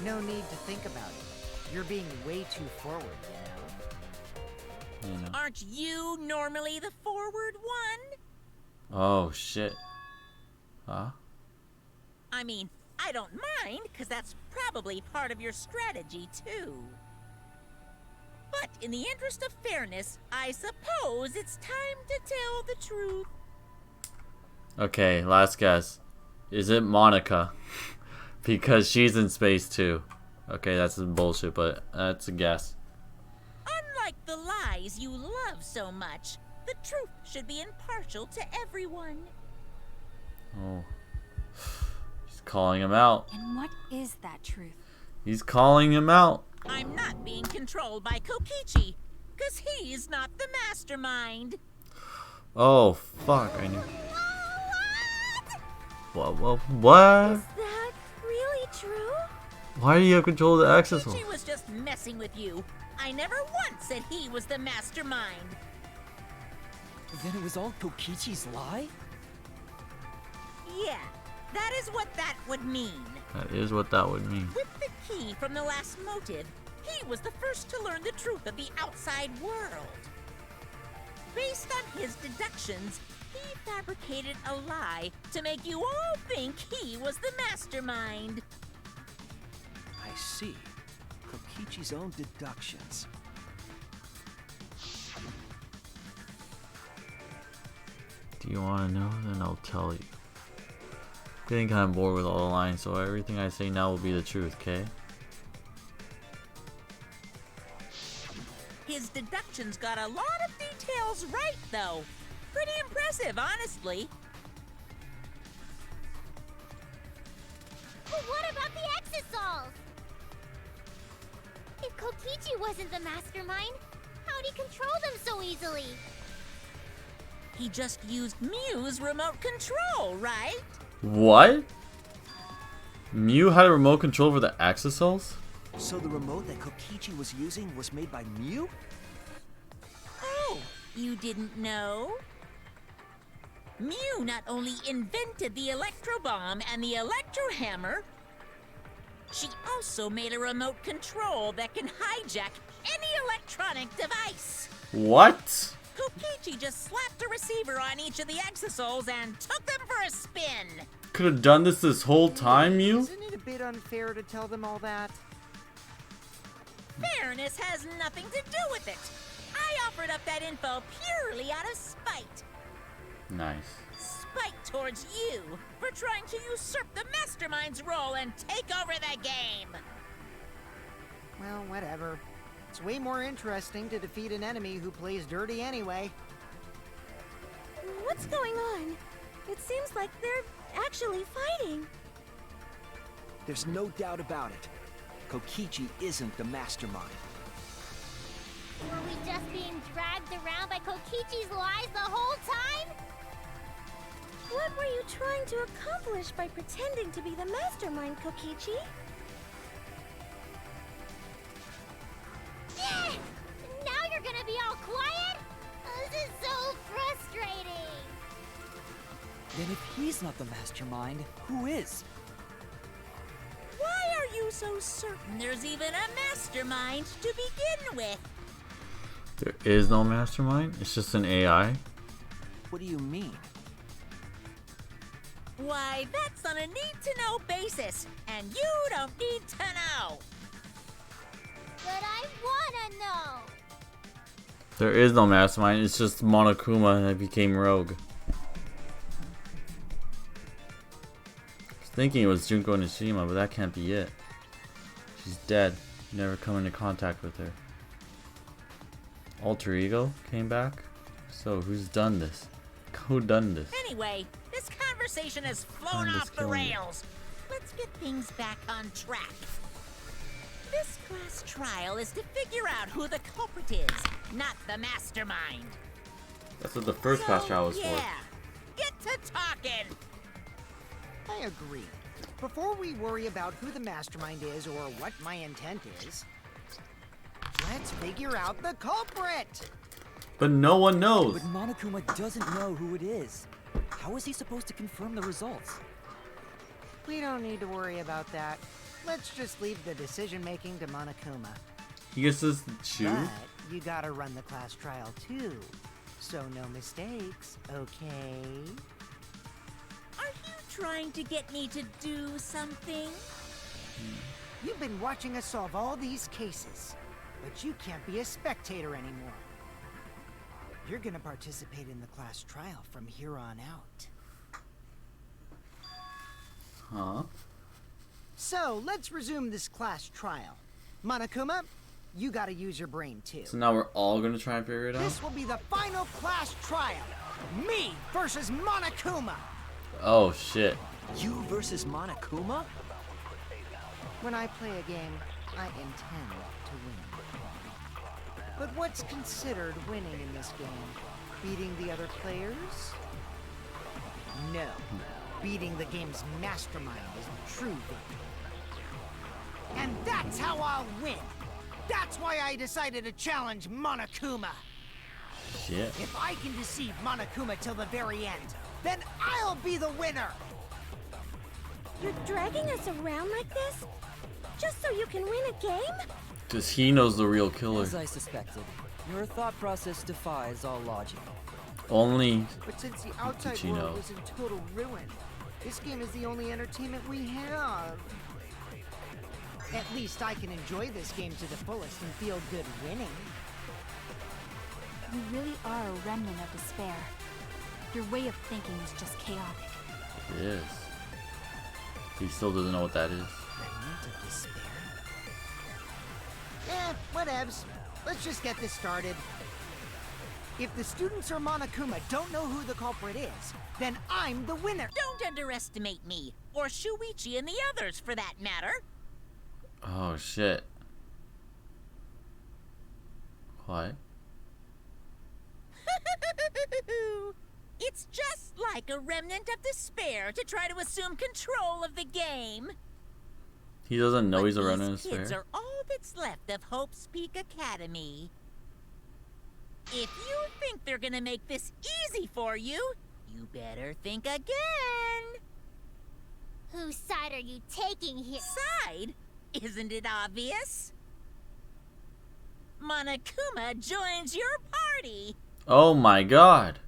B: No need to think about it. You're being way too forward, you know?
A: You know.
I: Aren't you normally the forward one?
A: Oh shit. Huh?
I: I mean, I don't mind, because that's probably part of your strategy, too. But in the interest of fairness, I suppose it's time to tell the truth.
A: Okay, last guess. Is it Monica? Because she's in space too. Okay, that's some bullshit, but that's a guess.
I: Unlike the lies you love so much, the truth should be impartial to everyone.
A: Oh. He's calling him out.
C: And what is that truth?
A: He's calling him out.
I: I'm not being controlled by Kokichi, because he's not the mastermind.
A: Oh, fuck. I knew. What?
D: Is that really true?
A: Why do you have control of the access hole?
I: Kokichi was just messing with you. I never once said he was the mastermind.
F: Then it was all Kokichi's lie?
I: Yeah, that is what that would mean.
A: That is what that would mean.
I: With the key from the last motive, he was the first to learn the truth of the outside world. Based on his deductions, he fabricated a lie to make you all think he was the mastermind.
H: I see. Kokichi's own deductions.
A: Do you want to know? Then I'll tell you. Getting kind of bored with all the lines, so everything I say now will be the truth, okay?
I: His deductions got a lot of details right, though. Pretty impressive, honestly.
G: But what about the Exosols? If Kokichi wasn't the mastermind, how'd he control them so easily?
I: He just used Mew's remote control, right?
A: What? Mew had a remote control for the Exosols?
H: So the remote that Kokichi was using was made by Mew?
I: Oh, you didn't know? Mew not only invented the electro bomb and the electro hammer, she also made a remote control that can hijack any electronic device.
A: What?
I: Kokichi just slapped a receiver on each of the Exosols and took them for a spin.
A: Could have done this whole time, Mew?
B: Isn't it a bit unfair to tell them all that?
I: Fairness has nothing to do with it. I offered up that info purely out of spite.
A: Nice.
I: Spite towards you for trying to usurp the mastermind's role and take over the game.
B: Well, whatever. It's way more interesting to defeat an enemy who plays dirty anyway.
D: What's going on? It seems like they're actually fighting.
H: There's no doubt about it. Kokichi isn't the mastermind.
G: Were we just being dragged around by Kokichi's lies the whole time?
D: What were you trying to accomplish by pretending to be the mastermind, Kokichi?
G: Yeah! Now you're gonna be all quiet? This is so frustrating!
F: Then if he's not the mastermind, who is?
I: Why are you so certain there's even a mastermind to begin with?
A: There is no mastermind? It's just an AI?
H: What do you mean?
I: Why, that's on a need-to-know basis, and you don't need to know.
G: But I wanna know!
A: There is no mastermind, it's just Monokuma that became rogue. I was thinking it was Junko Nishima, but that can't be it. She's dead. Never come into contact with her. Alter Ego came back? So, who's done this? Who done this?
I: Anyway, this conversation has flown off the rails. Let's get things back on track. This class trial is to figure out who the culprit is, not the mastermind.
A: That's what the first class trial was
I: yeah, get to talking.
B: I agree. Before we worry about who the mastermind is or what my intent is, let's figure out the culprit!
A: for. But no one knows!
F: But Monokuma doesn't know who it is. How is he supposed to confirm the results?
B: We don't need to worry about that. Let's just leave the decision-making to Monokuma.
A: He gets to choose?
B: But you gotta run the class trial too. So no mistakes, okay?
I: Are you trying to get me to do something?
B: You've been watching us solve all these cases, but you can't be a spectator anymore. You're gonna participate in the class trial from here on out.
A: Huh?
B: So, let's resume this class trial. Monokuma, you gotta use your brain too.
A: So now we're all gonna try and figure it out?
B: This will be the final class trial. Me versus Monokuma.
A: Oh shit.
H: You versus Monokuma?
B: When I play a game, I intend to win. But what's considered winning in this game? Beating the other players? No. Beating the game's mastermind is the true victory. And that's how I'll win! That's why I decided to challenge Monokuma!
A: Shit.
B: If I can deceive Monokuma till the very end, then I'll be the winner!
D: You're dragging us around like this? Just so you can win a game?
A: Because he knows the real killer.
F: As I suspected, your thought process defies all logic.
A: Only
B: But since the outside
A: Kokichi
B: world
A: knows.
B: is in total ruin, this game is the only entertainment we have. At least I can enjoy this game to the fullest and feel good winning.
C: You really are a remnant of despair. Your way of thinking is just chaotic.
A: it is. He still doesn't know what that is.
B: Remnant of despair? Whatevs. Let's just get this started. If the students or Monokuma don't know who the culprit is, then I'm the winner.
I: Don't underestimate me, or Shuichi and the others for that matter.
A: Oh shit. What?
I: It's just like a remnant of despair to try to assume control of the game.
A: He doesn't know
I: But
A: he's a runner in
I: these kids
A: despair.
I: are all that's left of Hope's Peak Academy. If you think they're gonna make this easy for you, you better think again.
G: Whose side are you taking here?
I: Side? Isn't it obvious? Monokuma joins your party.
A: Oh my god.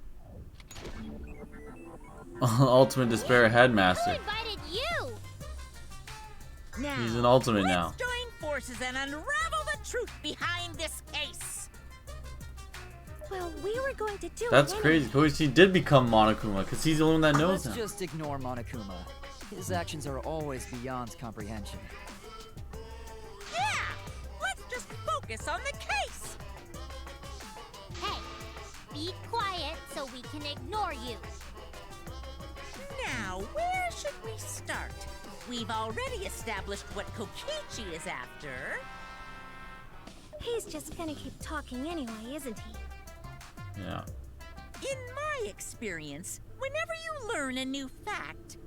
A: Ultimate Despair
G: Who
A: Headmaster.
G: invited you?
I: Now,
A: He's an ultimate now.
I: let's join forces and unravel the truth behind this case.
D: Well, We were going to do
A: That's
D: it
A: crazy.
D: anyway.
A: Koichi did become Monokuma because he's the only one that knows
F: Let's
A: him.
F: just ignore Monokuma. His actions are always beyond comprehension.
I: Yeah! Let's just focus on the case!
G: Hey, be quiet so we can ignore you.
I: Now, where should we start? We've already established what Kokichi is after.
D: He's just gonna keep talking anyway, isn't he?
A: Yeah.
I: In my experience, whenever you learn a new fact,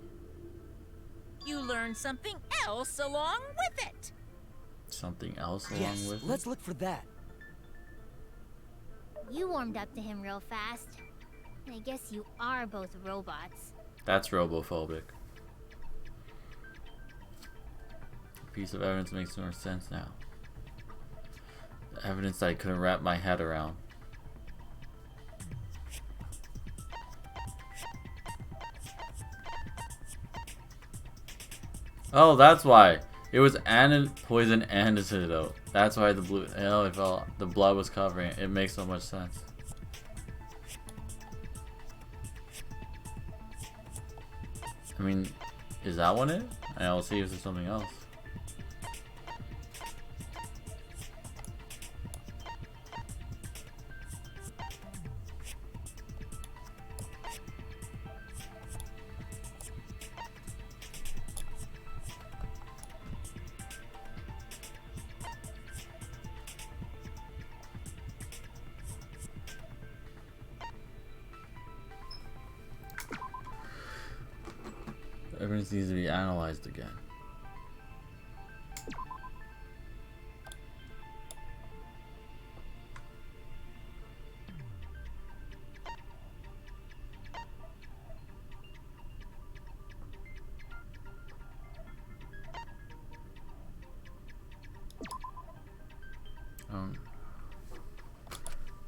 I: you learn something else along with it.
A: Something else along
F: Yes,
A: with
F: let's
A: it?
F: look for that.
G: You warmed up to him real fast. I guess you are both robots.
A: That's robophobic. A piece of evidence makes more sense now. The evidence that I couldn't wrap my head around. Oh, that's why. It was poison and antidote. That's why the blue. Oh, it fell. The blood was covering it. It makes so much sense. I mean, is that one it? I'll see if there's something else. Evidence needs to be analyzed again.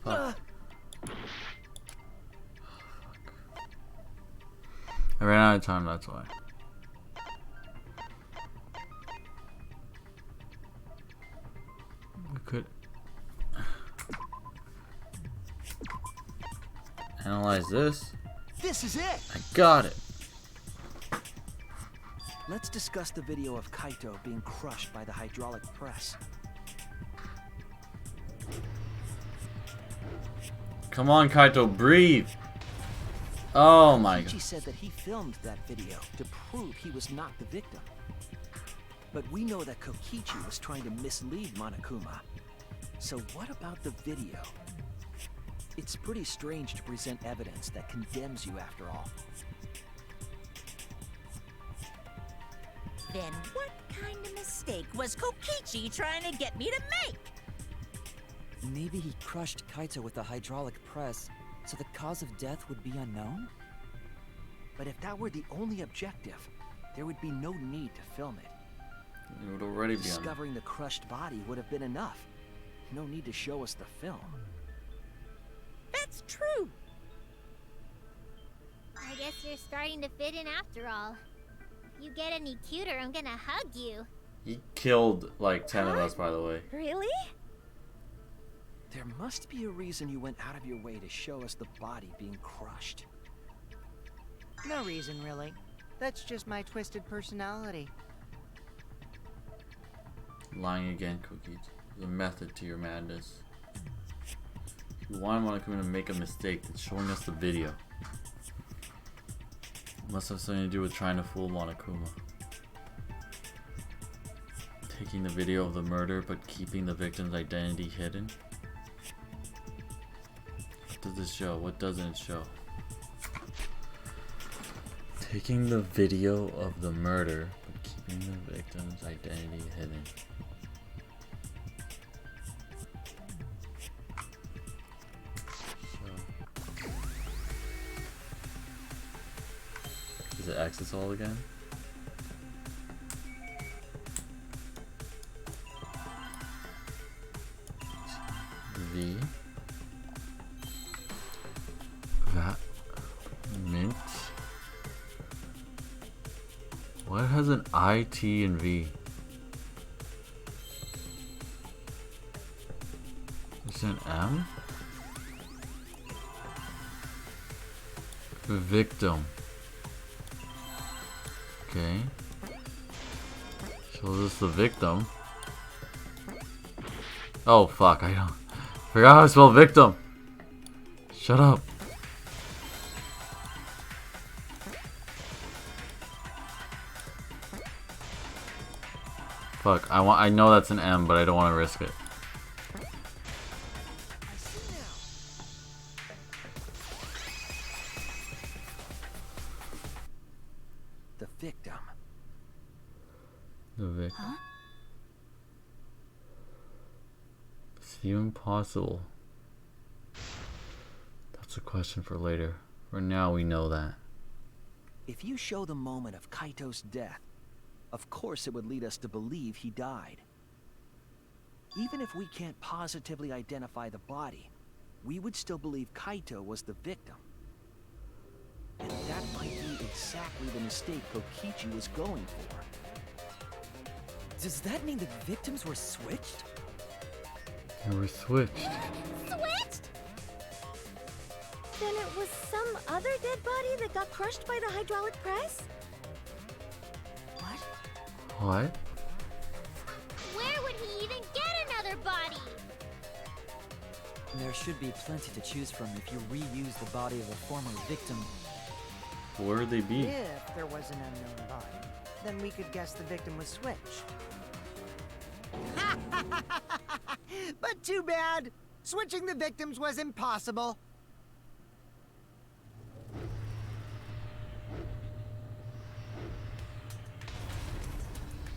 A: Fuck. I ran out of time, that's why. We could analyze this.
H: This is it!
A: I got it.
H: Let's discuss the video of Kaito being crushed by the hydraulic press.
A: Come on, Kaito, breathe. Oh my god.
H: Kokichi said that he filmed that video to prove he was not the victim. But we know that Kokichi was trying to mislead Monokuma. So what about the video? It's pretty strange to present evidence that condemns you after all.
I: Then what kind of mistake was Kokichi trying to get me to make?
F: Maybe he crushed Kaito with the hydraulic press, so the cause of death would be unknown?
H: But if that were the only objective, there would be no need to film it.
A: It would already be on.
H: Discovering the crushed body would have been enough. No need to show us the film.
I: That's true.
G: I guess you're starting to fit in after all. If you get any cuter, I'm gonna hug you.
A: He killed like 10 of us, by the way.
D: Really?
H: There must be a reason you went out of your way to show us the body being crushed.
B: No reason, really. That's just my twisted personality.
A: Lying again, Cookies. There's a method to your madness. If you want Monokuma to make a mistake, then showing us the video. It must have something to do with trying to fool Monokuma. Taking the video of the murder, but keeping the victim's identity hidden. What does this show? What doesn't it show? Taking the video of the murder, but keeping the victim's identity hidden. So. Is it access all again? V. That. Mint. What has an I, T, and V? Is it an M? Victim. Okay. So this is the victim. Oh fuck, I don't forgot how to spell victim. Shut up. Fuck, I know that's an M, but I don't want to risk it.
H: The victim.
A: The victim.
C: Huh?
A: It's even possible. That's a question for later. For now, we know that.
H: If you show the moment of Kaito's death, of course it would lead us to believe he died. Even if we can't positively identify the body, we would still believe Kaito was the victim. And that might be exactly the mistake Kokichi was going for.
F: Does that mean the victims were switched?
A: They were switched.
D: Switched? Then it was some other dead body that got crushed by the hydraulic press?
A: What?
G: Where would he even get another body?
F: There should be plenty to choose from if you reuse the body of a former victim.
A: Where would they be?
B: If there was an unknown body, then we could guess the victim was switched. But too bad. Switching the victims was impossible.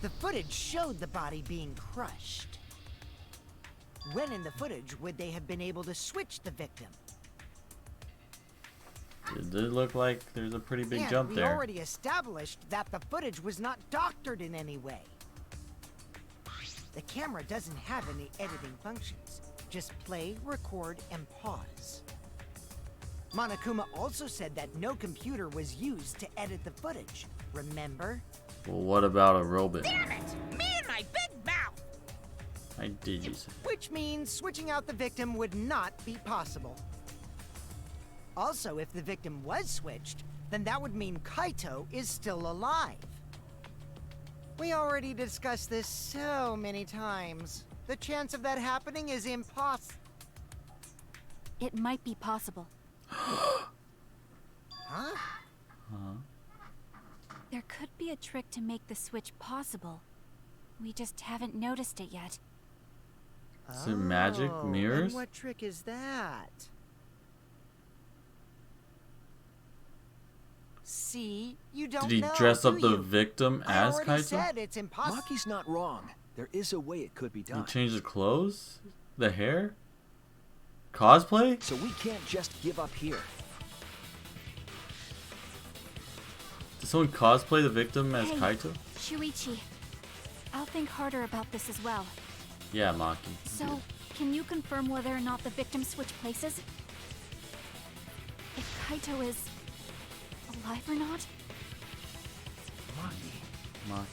B: The footage showed the body being crushed. When in the footage would they have been able to switch the victim?
A: It did look like there's a pretty big
B: And
A: jump
B: we
A: there.
B: already established that the footage was not doctored in any way. The camera doesn't have any editing functions. Just play, record, and pause. Monokuma also said that no computer was used to edit the footage. Remember?
A: Well, what about a robot?
I: Damn it! Me and my big mouth!
A: I did use it.
B: Which means switching out the victim would not be possible. Also, if the victim was switched, then that would mean Kaito is still alive. We already discussed this so many times. The chance of that happening is impossible.
C: It might be possible.
B: Huh?
C: There could be a trick to make the switch possible. We just haven't noticed it yet.
A: Is it magic
B: Oh,
A: mirrors?
B: And what trick is that? See, you don't know.
A: Did he dress
B: do
A: up the
B: you?
A: victim
B: I
A: as
B: already
A: Kaito?
B: said it's impossible.
H: Maki's not wrong. There is a way it could be
A: He
H: done.
A: changed the clothes? The hair? Cosplay?
H: So we can't just give up here.
A: Did someone cosplay the victim as
C: Hey.
A: Kaito?
C: Shuichi, I'll think harder about this as well.
A: Yeah, Maki.
C: So, can you confirm whether or not the victims switch places? If Kaito is alive or not?
A: Maki.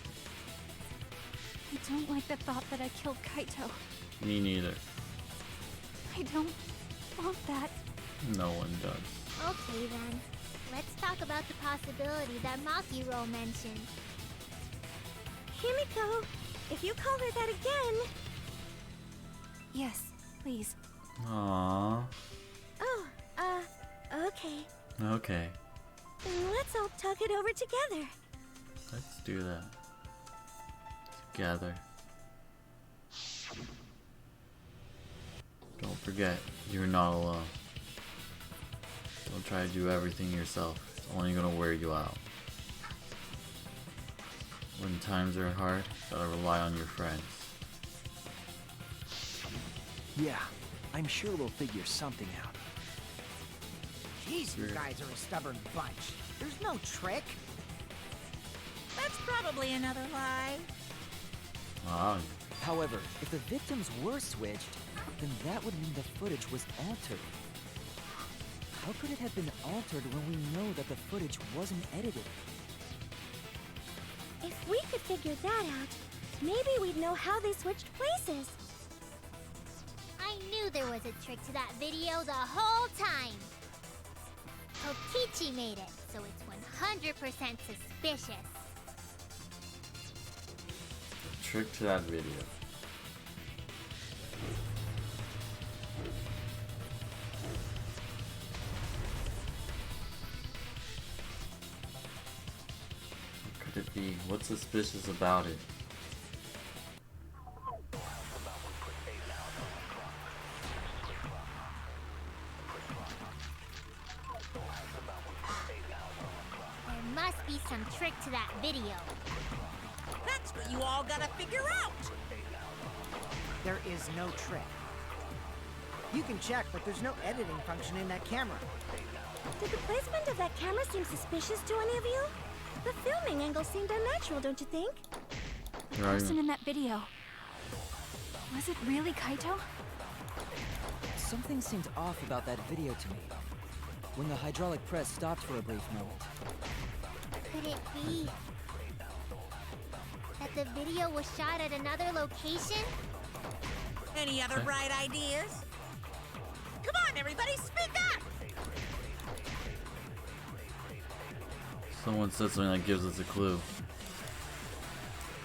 C: I don't like the thought that I killed Kaito.
A: Me neither.
C: I don't want that.
A: No one does.
G: Okay then. Let's talk about the possibility that Makiro mentioned.
D: Kimiko, if you call her that again...
C: Yes, please.
A: Aww.
D: Oh, okay.
A: Okay.
D: Then let's all talk it over together.
A: Let's do that. Together. Don't forget, you're not alone. Don't try to do everything yourself. It's only gonna wear you out. When times are hard, gotta rely on your friends.
H: Yeah, I'm sure we'll figure something out.
B: Jeez, you guys are a stubborn bunch. There's no trick.
I: That's probably another lie.
A: Wow.
F: However, if the victims were switched, then that would mean the footage was altered. How could it have been altered when we know that the footage wasn't edited?
D: If we could figure that out, maybe we'd know how they switched places.
G: I knew there was a trick to that video the whole time. Kokichi made it, so it's 100% suspicious.
A: Trick to that video. What could it be? What's suspicious about it?
G: There must be some trick to that video.
I: That's what you all gotta figure out!
B: There is no trick. You can check, but there's no editing function in that camera.
D: Did the placement of that camera seem suspicious to any of you? The filming angle seemed unnatural, don't you think?
C: The person in that video. Was it really Kaito?
F: Something seemed off about that video to me. When the hydraulic press stopped for a brief moment.
G: Could it be that the video was shot at another location?
I: Any other bright ideas? Come on, everybody, spit that!
A: Someone said something that gives us a clue.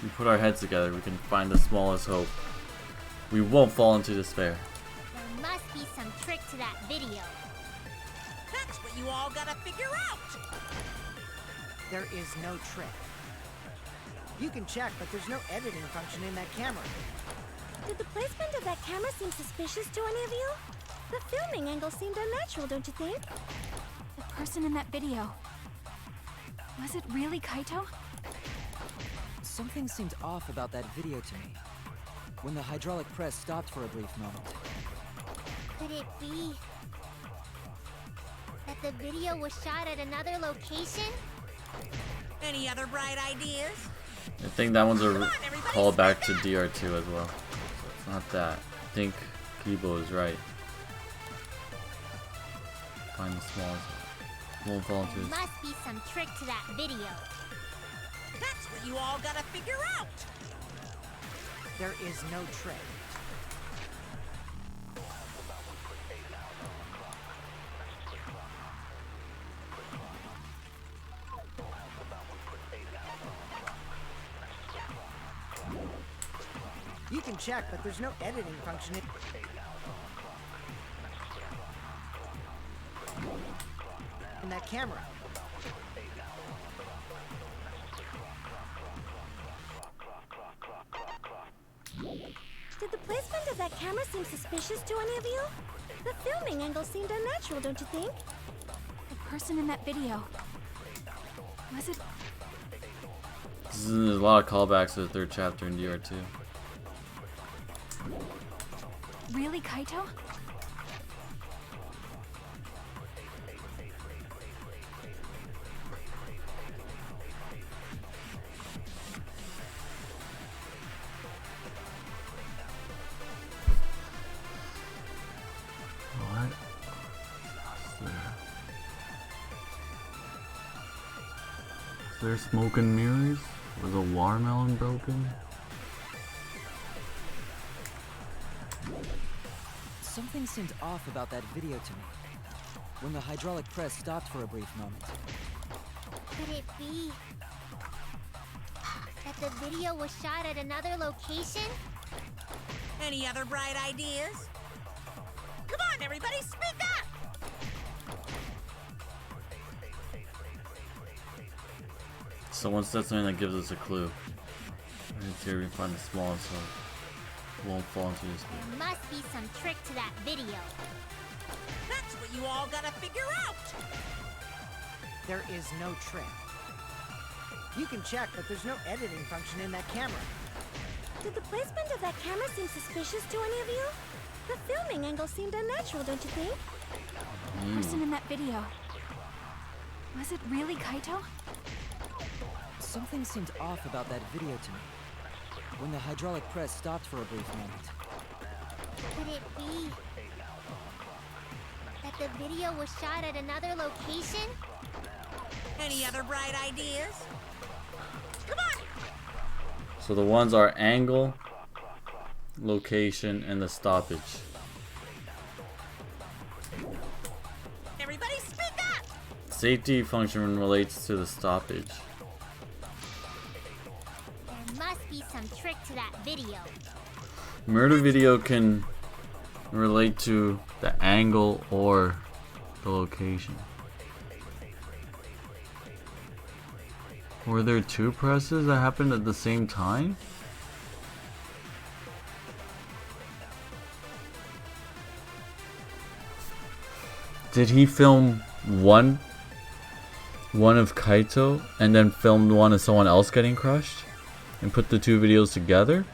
A: We put our heads together, we can find the smallest hope. We won't fall into despair.
G: There must be some trick to that video.
I: That's what you all gotta figure out!
B: There is no trick. You can check, but there's no editing function in that camera.
D: Did the placement of that camera seem suspicious to any of you? The filming angle seemed unnatural, don't you think?
C: The person in that video. Was it really Kaito?
F: Something seemed off about that video to me. When the hydraulic press stopped for a brief moment.
G: Could it be that the video was shot at another location?
I: Any other bright ideas?
A: I think that one's a callback to DR2 as well. So it's not that. I think Kibo is right. Find the smallest. Won't fall into
G: There
A: his.
G: must be some trick to that video.
I: That's what you all gotta figure out!
B: There is no trick. You can check, but there's no editing function in that camera.
D: Did the placement of that camera seem suspicious to any of you? The filming angle seemed unnatural, don't you think?
C: The person in that video. Was it?
A: There's a lot of callbacks to the third chapter in DR2.
C: Really Kaito?
A: What? Is there smoke and mirrors? Was a watermelon broken?
F: Something seemed off about that video to me. When the hydraulic press stopped for a brief moment.
G: Could it be that the video was shot at another location?
I: Any other bright ideas? Come on, everybody, spit that!
A: Someone said something that gives us a clue. Right here we find the smallest hope. Won't fall into this.
G: There must be some trick to that video.
I: That's what you all gotta figure out!
B: There is no trick. You can check, but there's no editing function in that camera.
D: Did the placement of that camera seem suspicious to any of you? The filming angle seemed unnatural, don't you think?
C: The person in that video. Was it really Kaito?
F: Something seemed off about that video to me. When the hydraulic press stopped for a brief moment.
G: Could it be that the video was shot at another location?
I: Any other bright ideas? Come on!
A: So the ones are angle, location, and the stoppage.
I: Everybody spit that!
A: safety function relates to the stoppage.
G: There must be some trick to that video.
A: Murder video can relate to the angle or the location. Were there two presses that happened at the same time? Did he film one of Kaito and then filmed one of someone else getting crushed and put the two videos together?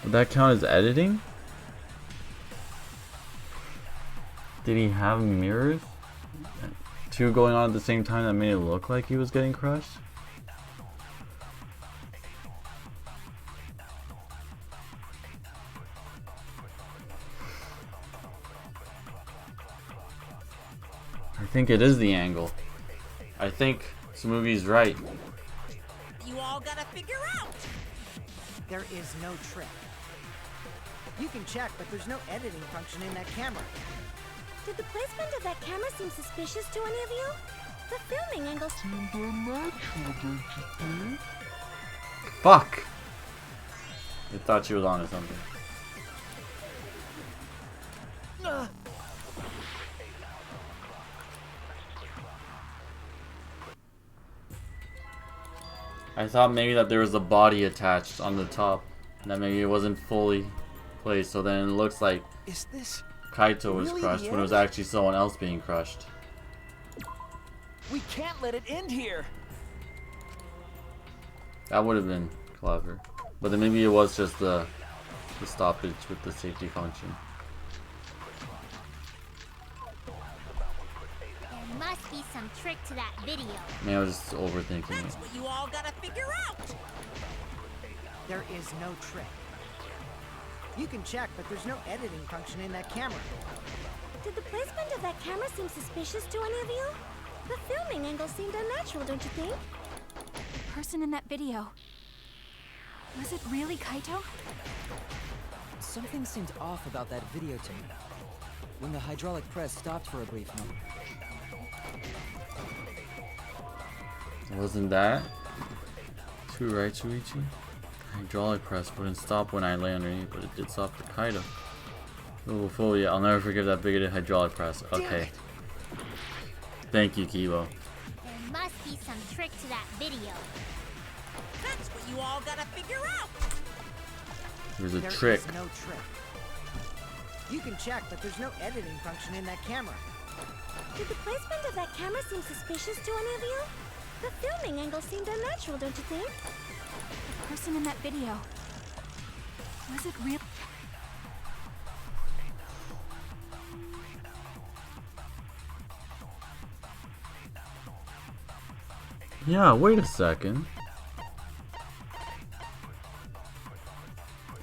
A: Would that count as editing? Did he have mirrors? Two going on at the same time that made it look like he was getting crushed? I think it is the angle. I think Smoothie's right.
I: You all gotta figure out.
B: There is no trick. You can check, but there's no editing function in that camera.
D: Did the placement of that camera seem suspicious to any of you? The filming angle seemed unnatural, don't you think?
A: Fuck! I thought she was onto something. I thought maybe that there was a body attached on the top, and that maybe it wasn't fully placed, so then it looks like
H: Is this
A: Kaito was
H: really
A: crushed
H: the
A: when it was
H: end?
A: actually someone else being crushed.
H: We can't let it end here.
A: That would have been clever. But then maybe it was just the stoppage with the safety function.
G: There must be some trick to that video.
A: Maybe I was just overthinking
I: That's
A: it.
I: what you all gotta figure out.
B: There is no trick. You can check, but there's no editing function in that camera.
D: Did the placement of that camera seem suspicious to any of you? The filming angle seemed unnatural, don't you think?
C: The person in that video. Was it really Kaito?
F: Something seemed off about that video to me. When the hydraulic press stopped for a brief moment.
A: Wasn't that too right, Shuichi? Hydraulic press wouldn't stop when I lay underneath, but it did stop for Kaito. Oh, fully, I'll never forgive that bigoted hydraulic press. Okay. Thank you, Kibo.
G: There must be some trick to that video.
I: That's what you all gotta figure out.
A: There's a
B: There
A: trick.
B: is no trick. You can check, but there's no editing function in that camera.
D: Did the placement of that camera seem suspicious to any of you? The filming angle seemed unnatural, don't you think?
C: The person in that video. Was it real?
A: Yeah, wait a second.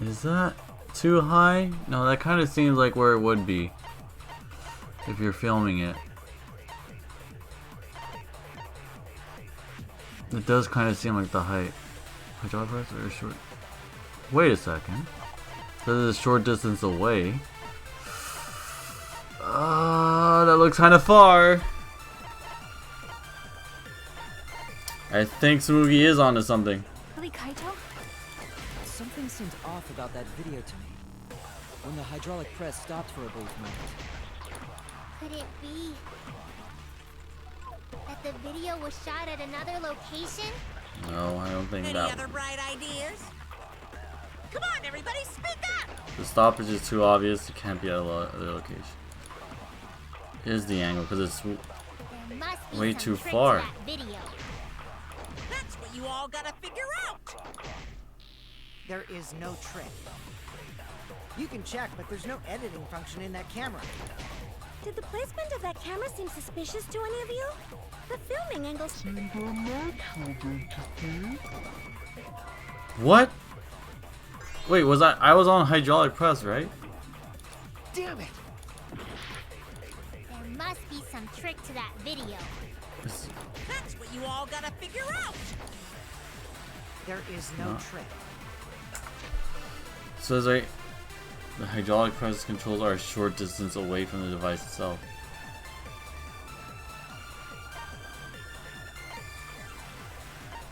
A: Is that too high? No, that kind of seems like where it would be if you're filming it. It does kind of seem like the height. Hydraulic press or short? Wait a second. This is a short distance away. That looks kind of far. I think Smugi is onto something.
C: Really Kaito?
F: Something seemed off about that video to me. When the hydraulic press stopped for a brief moment.
G: Could it be that the video was shot at another location?
A: No, I don't think
I: Any
A: that.
I: other bright ideas? Come on, everybody, speak up!
A: The stoppage is too obvious. It can't be at other location. Here's the angle because it's
G: There must be
A: way
G: some
A: too
G: trick
A: far.
G: to that video.
I: That's what you all gotta figure out.
B: There is no trick. You can check, but there's no editing function in that camera.
D: Did the placement of that camera seem suspicious to any of you? The filming angle seemed unnatural, don't you think?
A: What? Wait, was I was on hydraulic press, right?
H: Damn it!
G: There must be some trick to that video.
I: That's what you all gotta figure out.
B: There is no
A: No.
B: trick.
A: Says right. The hydraulic press controls are a short distance away from the device itself.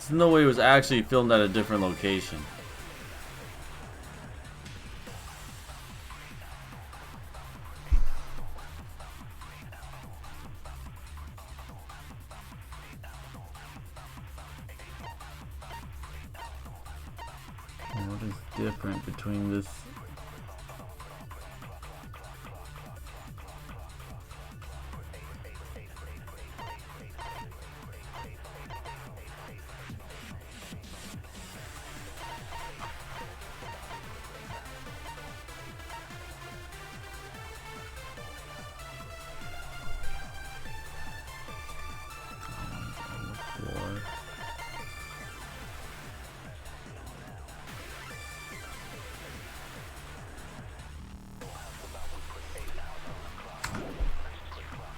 A: There's no way it was actually filmed at a different location. What is different between this?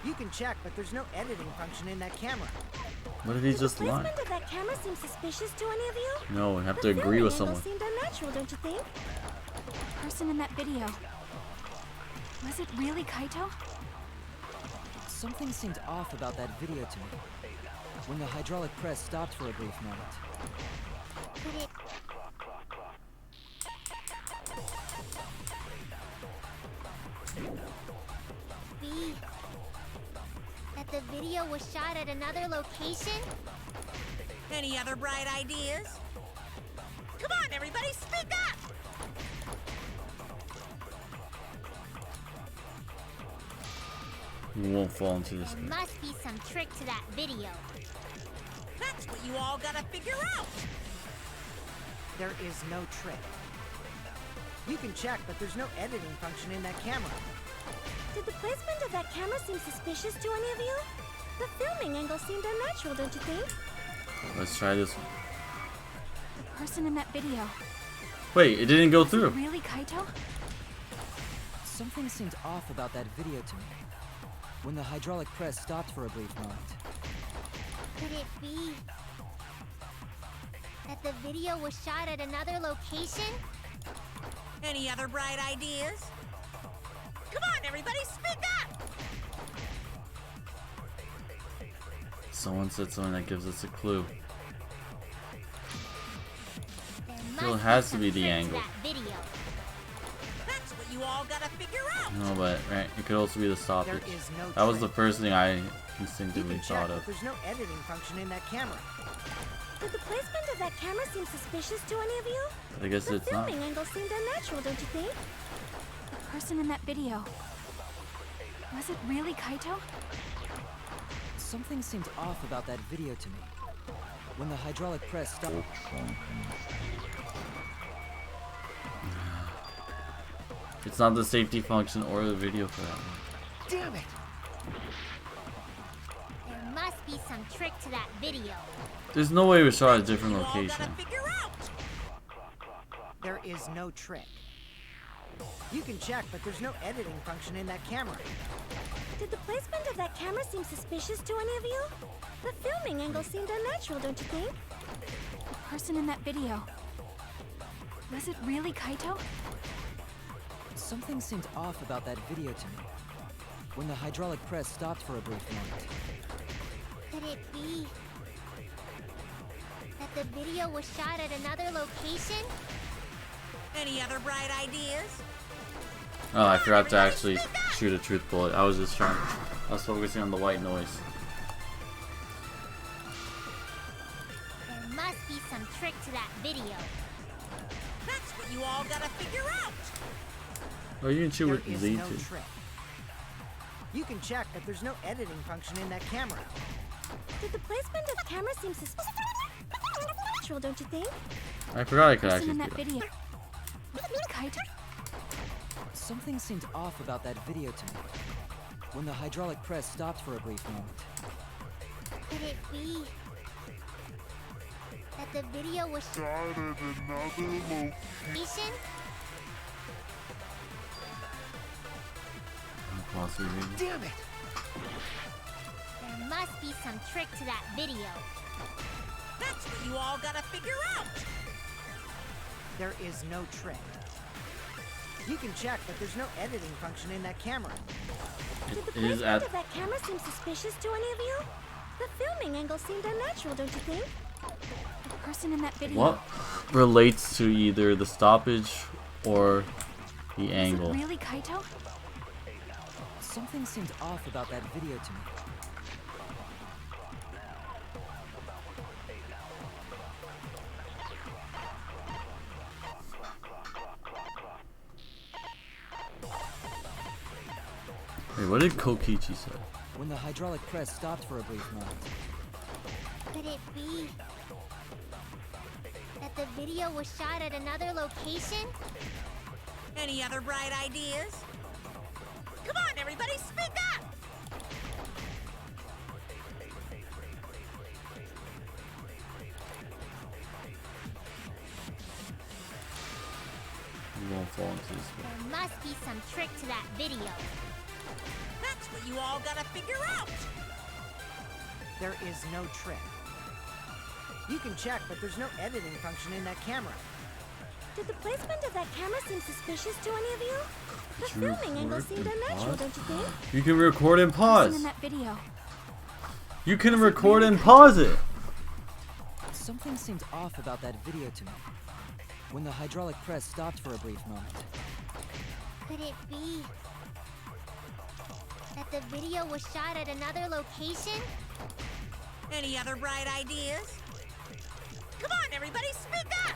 B: You can check, but there's no editing function in that camera.
A: What if he's just lying?
D: The placement of that camera seems suspicious to any of you?
A: No, we have
D: The
A: to agree with
D: filming
A: someone.
D: angle seemed unnatural, don't you think?
C: The person in that video. Was it really Kaito?
F: Something seemed off about that video to me. When the hydraulic press stopped for a brief moment.
G: Could it... be that the video was shot at another location?
I: Any other bright ideas? Come on, everybody, speak up!
A: You won't fall into this.
G: There must be some trick to that video.
I: That's what you all gotta figure out!
B: There is no trick. You can check, but there's no editing function in that camera.
D: Did the placement of that camera seem suspicious to any of you? The filming angle seemed unnatural, don't you think?
A: Let's try this one.
C: The person in that video.
A: Wait, it didn't go
C: Was it
A: through.
C: really Kaito?
F: Something seemed off about that video to me. When the hydraulic press stopped for a brief moment.
G: Could it be that the video was shot at another location?
I: Any other bright ideas? Come on, everybody, speak up!
A: Someone said something that gives us a clue.
G: There
A: Still
G: must
A: has
G: be
A: to
G: some
A: be the
G: trick
A: angle.
G: to that video.
I: That's what you all gotta figure out!
A: No, but right, it could also be the
B: There
A: stoppage.
B: is no
A: That was the
B: trick.
A: first thing I
B: You
A: instinctively
B: can check,
A: thought
B: but
A: of.
B: there's no editing function in that camera.
D: Did the placement of that camera seem suspicious to any of you?
A: I guess
D: The
A: it's not.
D: filming angle seemed unnatural, don't you think?
C: The person in that video. Was it really Kaito?
F: Something seemed off about that video to me. When the hydraulic press stopped.
A: It's not the safety function or the video for that one.
B: Damn it!
G: There must be some trick to that video.
A: There's no way it was shot at a different
I: You all gotta
A: location.
I: figure out!
B: There is no trick. You can check, but there's no editing function in that camera.
D: Did the placement of that camera seem suspicious to any of you? The filming angle seemed unnatural, don't you think?
C: The person in that video. Was it really Kaito?
F: Something seemed off about that video to me. When the hydraulic press stopped for a brief moment.
G: Could it be that the video was shot at another location?
I: Any other bright ideas?
A: Oh, I forgot to actually shoot a truth bullet. I was focusing on the white noise.
G: There must be some trick to that video.
I: That's what you all gotta figure out!
A: Oh, you can shoot
B: There
A: with
B: is
A: Z
B: no
A: too.
B: trick. You can check, but there's no editing function in that camera.
D: Did the placement of the camera seem suspicious? Unnatural, don't you think?
A: I forgot I
C: The
A: could
C: person
A: actually
C: in
A: do
C: that
A: that.
C: video. Kaito?
F: Something seemed off about that video to me. When the hydraulic press stopped for a brief moment.
G: Could it be that the video was shot
J: Shot at another location.
G: location?
A: Possibly.
B: Damn it!
G: There must be some trick to that video.
I: That's what you all gotta figure out!
B: There is no trick. You can check, but there's no editing function in that camera.
D: Did the
A: It is
D: placement
A: at.
D: of that camera seem suspicious to any of you? The filming angle seemed unnatural, don't you think?
C: The person in that video.
A: What relates to either the stoppage or the angle?
C: Is it really Kaito?
F: Something seemed off about that video to me.
A: Wait, what did Kokichi say?
F: When the hydraulic press stopped for a brief moment.
G: Could it be that the video was shot at another location?
I: Any other bright ideas? Come on, everybody, speak up!
A: You won't fall into this one.
G: There must be some trick to that video.
I: That's what you all gotta figure out!
B: There is no trick. You can check, but there's no editing function in that camera.
D: Did the placement of that camera seem suspicious to any of you? The
A: Did you
D: filming angle
A: record
D: seemed
A: and
D: unnatural,
A: pause?
D: don't you think?
A: You can record and
C: Person
A: pause.
C: in that video.
A: You can record and pause it.
F: Something seemed off about that video to me. When the hydraulic press stopped for a brief moment.
G: Could it be that the video was shot at another location?
I: Any other bright ideas? Come on, everybody, speak up!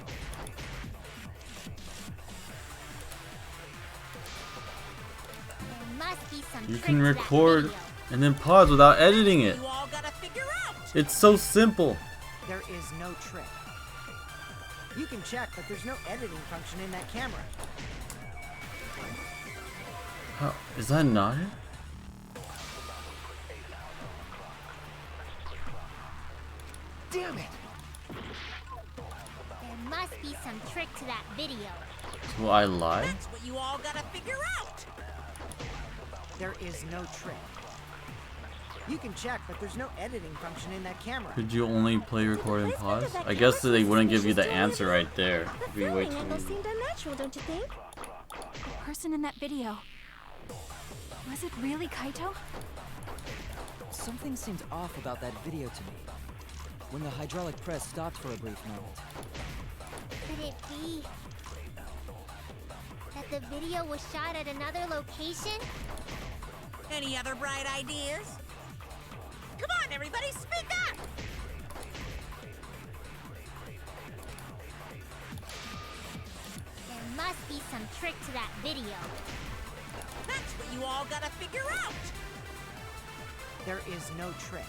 G: There must be some
A: You
G: trick
A: can
G: to that
A: record
G: video.
A: and then pause without editing it.
I: You all gotta figure out!
A: It's so simple.
B: There is no trick. You can check, but there's no editing function in that camera.
A: How, is that not it?
B: Damn it!
G: There must be some trick to that video.
A: Do I lie?
I: That's what you all gotta figure out!
B: There is no trick. You can check, but there's no editing function in that camera.
A: Could you only play, record, and pause? I guess that they wouldn't give you the answer right there.
D: The
A: If you wait
D: filming
A: till
D: angle
A: you...
D: seemed unnatural, don't you think?
C: The person in that video. Was it really Kaito?
F: Something seemed off about that video to me. When the hydraulic press stopped for a brief moment.
G: Could it be that the video was shot at another location?
I: Any other bright ideas? Come on, everybody, speak up!
G: There must be some trick to that video.
I: That's what you all gotta figure out!
B: There is no trick.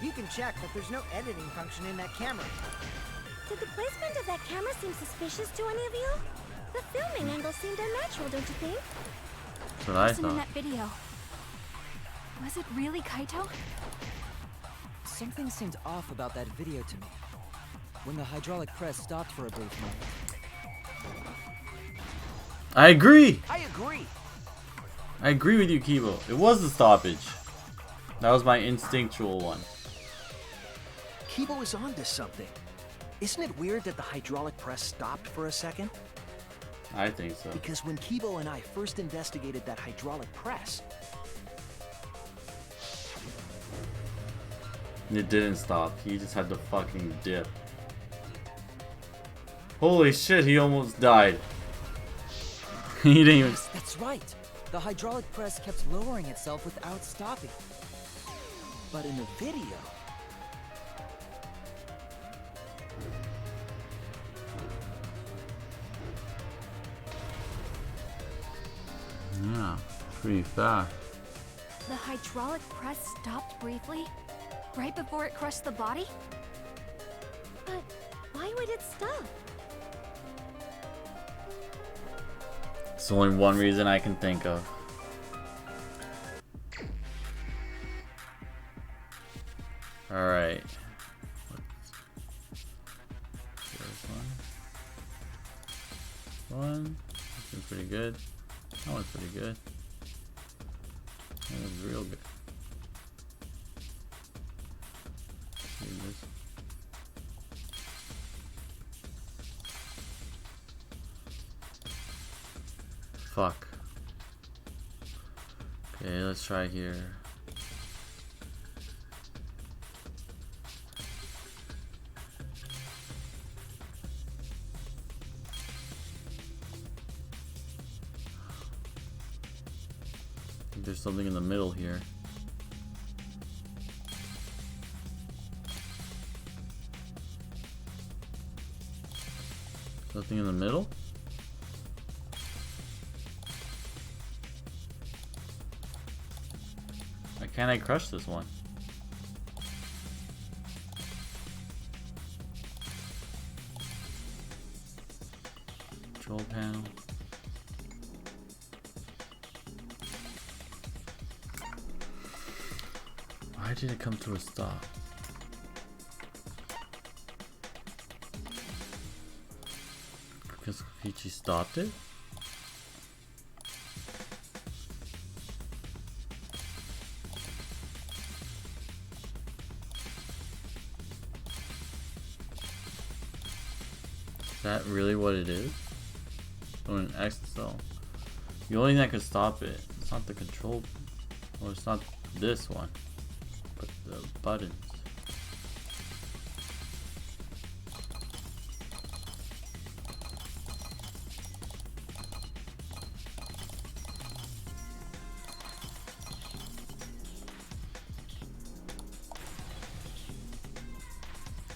B: You can check, but there's no editing function in that camera.
D: Did the placement of that camera seem suspicious to any of you? The filming angle seemed unnatural, don't you think?
A: That's what I
C: Person in
A: thought.
C: that video. Was it really Kaito?
F: Something seemed off about that video to me. When the hydraulic press stopped for a brief moment.
A: I agree!
H: I agree.
A: I agree with you, Kibo. It was the stoppage. That was my instinctual one.
H: Kibo is onto something. Isn't it weird that the hydraulic press stopped for a second?
A: I think so.
H: Because when Kibo and I first investigated that hydraulic press,
A: It didn't stop. He just had to fucking dip. Holy shit, he almost died. He didn't even...
F: Yes, that's right. The hydraulic press kept lowering itself without stopping.
H: but in the video,
A: Yeah, pretty fast.
C: The hydraulic press stopped briefly, right before it crushed the body?
D: But why would it stop?
A: It's only one reason I can think of. Alright. One. This one's pretty good. That one's pretty good. That one's real good. Here it is. Fuck. Okay, let's try here. think there's something in the middle here. Nothing in the middle? Why can't I crush this one? Control panel. Why did it come to a stop? Because Kokichi stopped it? Is that really what it is? Oh, an X cell. The only thing that could stop it, it's not the control, well, it's not this one, but the buttons.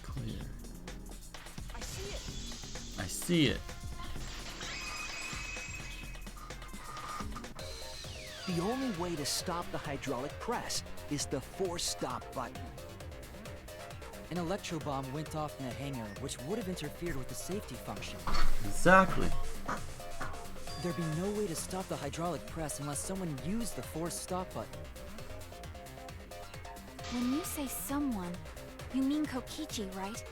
A: Clear. I see it.
H: The only way to stop the hydraulic press is the force stop button.
F: An electro bomb went off in that hangar, which would have interfered with the safety function.
A: Exactly.
F: There'd be no way to stop the hydraulic press unless someone used the force stop button.
C: When you say someone, you mean Kokichi, right?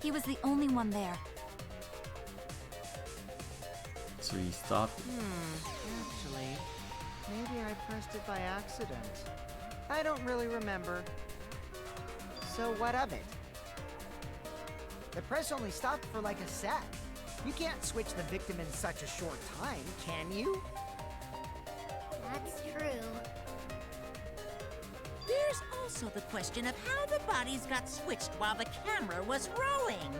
C: He was the only one there.
A: So he stopped it.
B: Actually, maybe I pressed it by accident. I don't really remember. So what of it? The press only stopped for like a sec. You can't switch the victim in such a short time, can you?
G: That's true.
I: There's also the question of how the bodies got switched while the camera was rolling.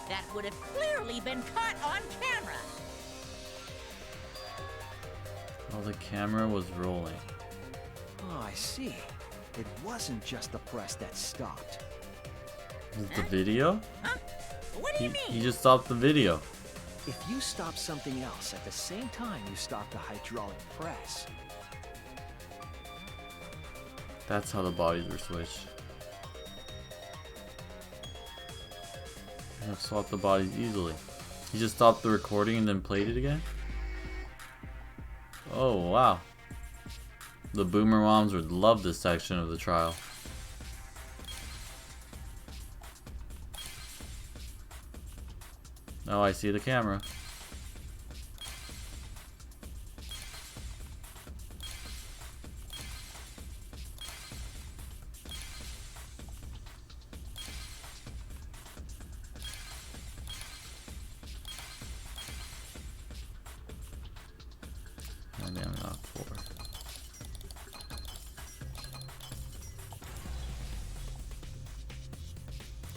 I: That would have clearly been caught on camera.
A: While the camera was rolling.
H: Oh, I see. It wasn't just the press that stopped.
A: Was it the video?
I: Huh? What do you mean?
A: He just stopped the video.
H: If you stop something else at the same time you stop the hydraulic press.
A: That's how the bodies were switched. I've swapped the bodies easily. He just stopped the recording and then played it again? Oh, wow. The boomer moms would love this section of the trial. Oh, I see the camera. And then not 4.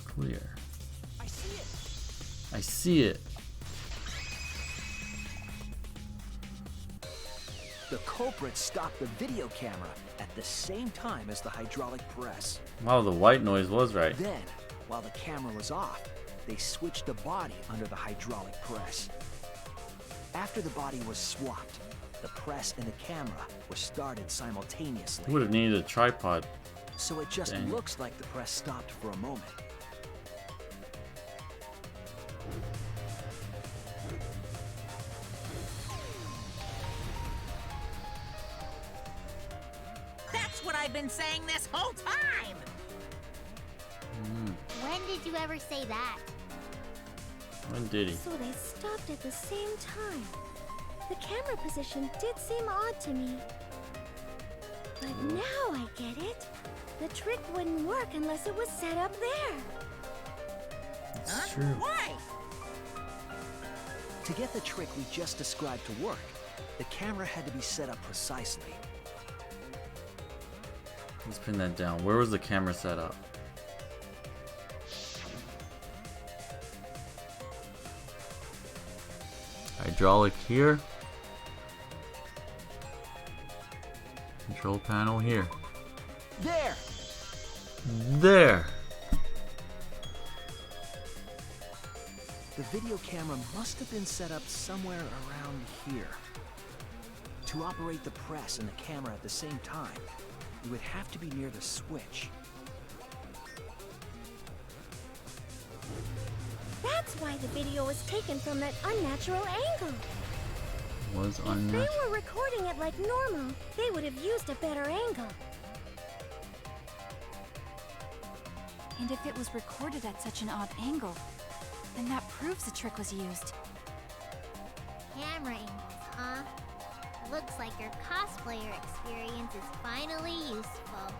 A: Clear.
B: I see it.
A: I see it.
H: The culprit stopped the video camera at the same time as the hydraulic press.
A: Wow, the white noise was right.
H: Then, while the camera was off, they switched the body under the hydraulic press. After the body was swapped, the press and the camera were started simultaneously.
A: Would have needed a tripod.
H: So it just
A: Dang.
H: looks like the press stopped for a moment.
I: That's what I've been saying this whole time!
G: When did you ever say that?
A: When did he?
D: So they stopped at the same time. The camera position did seem odd to me. But now I get it. The trick wouldn't work unless it was set up there.
A: It's true.
I: Why?
H: To get the trick we just described to work, the camera had to be set up precisely.
A: Let's pin that down. Where was the camera set up? Hydraulic here. Control panel here.
H: There!
A: There!
H: The video camera must have been set up somewhere around here. To operate the press and the camera at the same time, you would have to be near the switch.
D: That's why the video was taken from that unnatural angle.
A: Was
D: If they
A: unnatural.
D: were recording it like normal, they would have used a better angle.
C: And if it was recorded at such an odd angle, then that proves the trick was used.
G: Camera angles, huh? Looks like your cosplayer experience is finally useful.